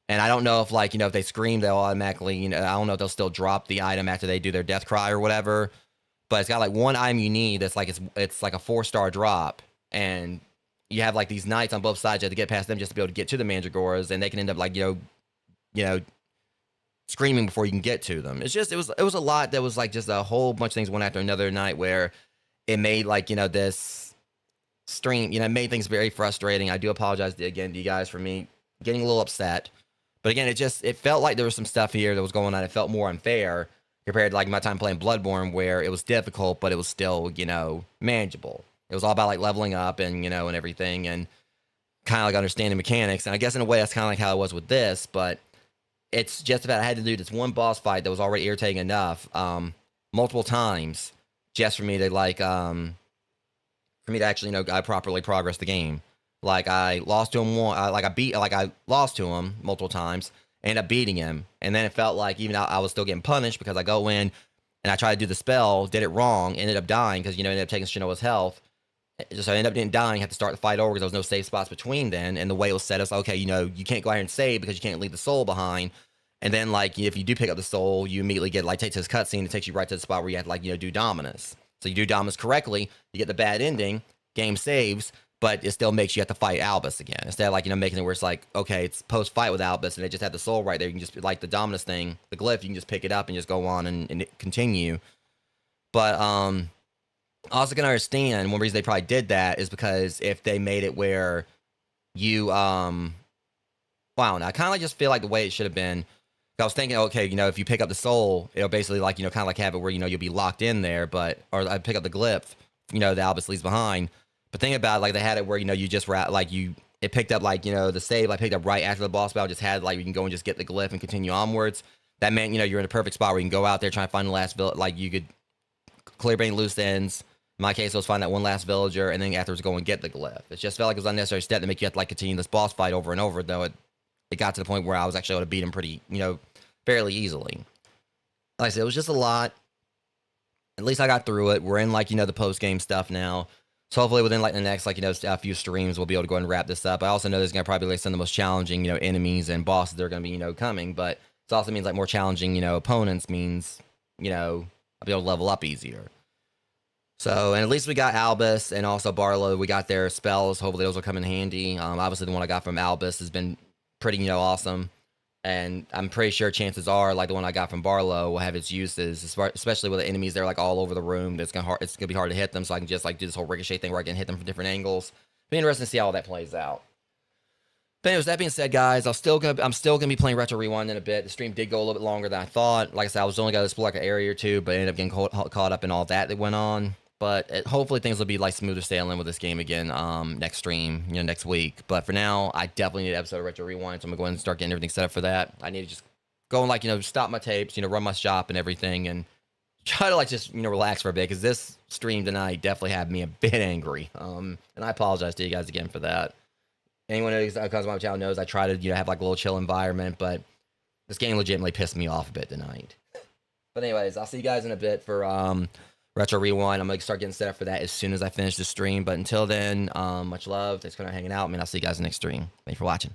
And I don't know if like, you know, if they scream, they'll automatically, you know, I don't know if they'll still drop the item after they do their death cry or whatever. But it's got like one item you need that's like, it's like a 4-star drop. And you have like these knights on both sides. You have to get past them just to be able to get to the Mandragoras, and they can end up like, you know, screaming before you can get to them. It's just, it was a lot that was like just a whole bunch of things one after another night, where it made like, you know, this stream, you know, it made things very frustrating. I do apologize again to you guys for me getting a little upset. But again, it felt like there was some stuff here that was going on. It felt more unfair compared to like my time playing Bloodborne, where it was difficult, but it was still, you know, manageable. It was all about like leveling up and, you know, and everything. And kind of like understanding mechanics. And I guess in a way that's kind of like how it was with this, but it's just about I had to do this one boss fight that was already irritating enough, multiple times, just for me to like for me to actually properly progress the game. Like I lost to him I lost to him multiple times, ended up beating him, and then it felt like even I was still getting punished because I go in and I tried to do the spell, did it wrong, ended up dying because ended up taking Shinoa's health. So I ended up dying, had to start the fight over because there was no save spots between then, and the way it was set is okay, you can't go out here and save because you can't leave the soul behind. And then like if you do pick up the soul, you immediately get like take to this cutscene, it takes you right to the spot where you have to like do Dominus. So you do Dominus correctly, you get the bad ending, game saves, but it still makes you have to fight Albus again. Instead of like, making it where it's like, okay, it's post-fight with Albus, and they just have the soul right there. You can just, like the Dominus thing, the glyph, you can just pick it up and just go on and continue. But I also can understand one reason they probably did that is because if they made it where you, wow, now I kind of like just feel like the way it should have been. I was thinking, okay, if you pick up the soul, it'll basically like, kind of like have it where, you'll be locked in there, or I pick up the glyph, the Albus leaves behind. But think about it, like they had it where, you just were at, like it picked up like, the save, like picked up right after the boss battle, just had like, you can go and just get the glyph and continue onwards. That meant, you're in a perfect spot where you can go out there, try and find the last village, like you could clear any loose ends. In my case, it was find that one last villager and then afterwards go and get the glyph. It just felt like it was an unnecessary step to make you have to like continue this boss fight over and over, though it got to the point where I was actually able to beat him pretty, fairly easily. Like I said, it was just a lot. At least I got through it. We're in like, the post-game stuff now. So hopefully within like the next like, a few streams, we'll be able to go ahead and wrap this up. I also know there's going to probably be like some of the most challenging, enemies and bosses that are going to be, coming. But it also means like more challenging, opponents means, I'll be able to level up easier. So, and at least we got Albus and also Barlow. We got their spells. Hopefully those will come in handy. Obviously the one I got from Albus has been pretty, awesome. And I'm pretty sure chances are, like the one I got from Barlow will have its uses, especially with the enemies. They're like all over the room. It's gonna be hard to hit them. So I can just like do this whole ricochet thing where I can hit them from different angles. Be interesting to see how all that plays out. But anyways, that being said, guys, I'm still gonna be playing Retro Rewind in a bit. The stream did go a little bit longer than I thought. Like I said, I was only gonna explore like an area or two, but I ended up getting caught up in all that went on. But hopefully things will be like smoother sailing with this game again next stream, next week. But for now, I definitely need an episode of Retro Rewind, so I'm gonna go ahead and start getting everything set up for that. I need to just go and like stop my tapes, run my shop and everything, and try to like just relax for a bit because this stream tonight definitely had me a bit angry. And I apologize to you guys again for that. Anyone who comes on my channel knows I try to have like a little chill environment, but this game legitimately pissed me off a bit tonight. But anyways, I'll see you guys in a bit for Retro Rewind. I'm going to start getting set up for that as soon as I finish the stream. But until then, much love. Thanks for hanging out. Man, I'll see you guys in the next stream. Thanks for watching.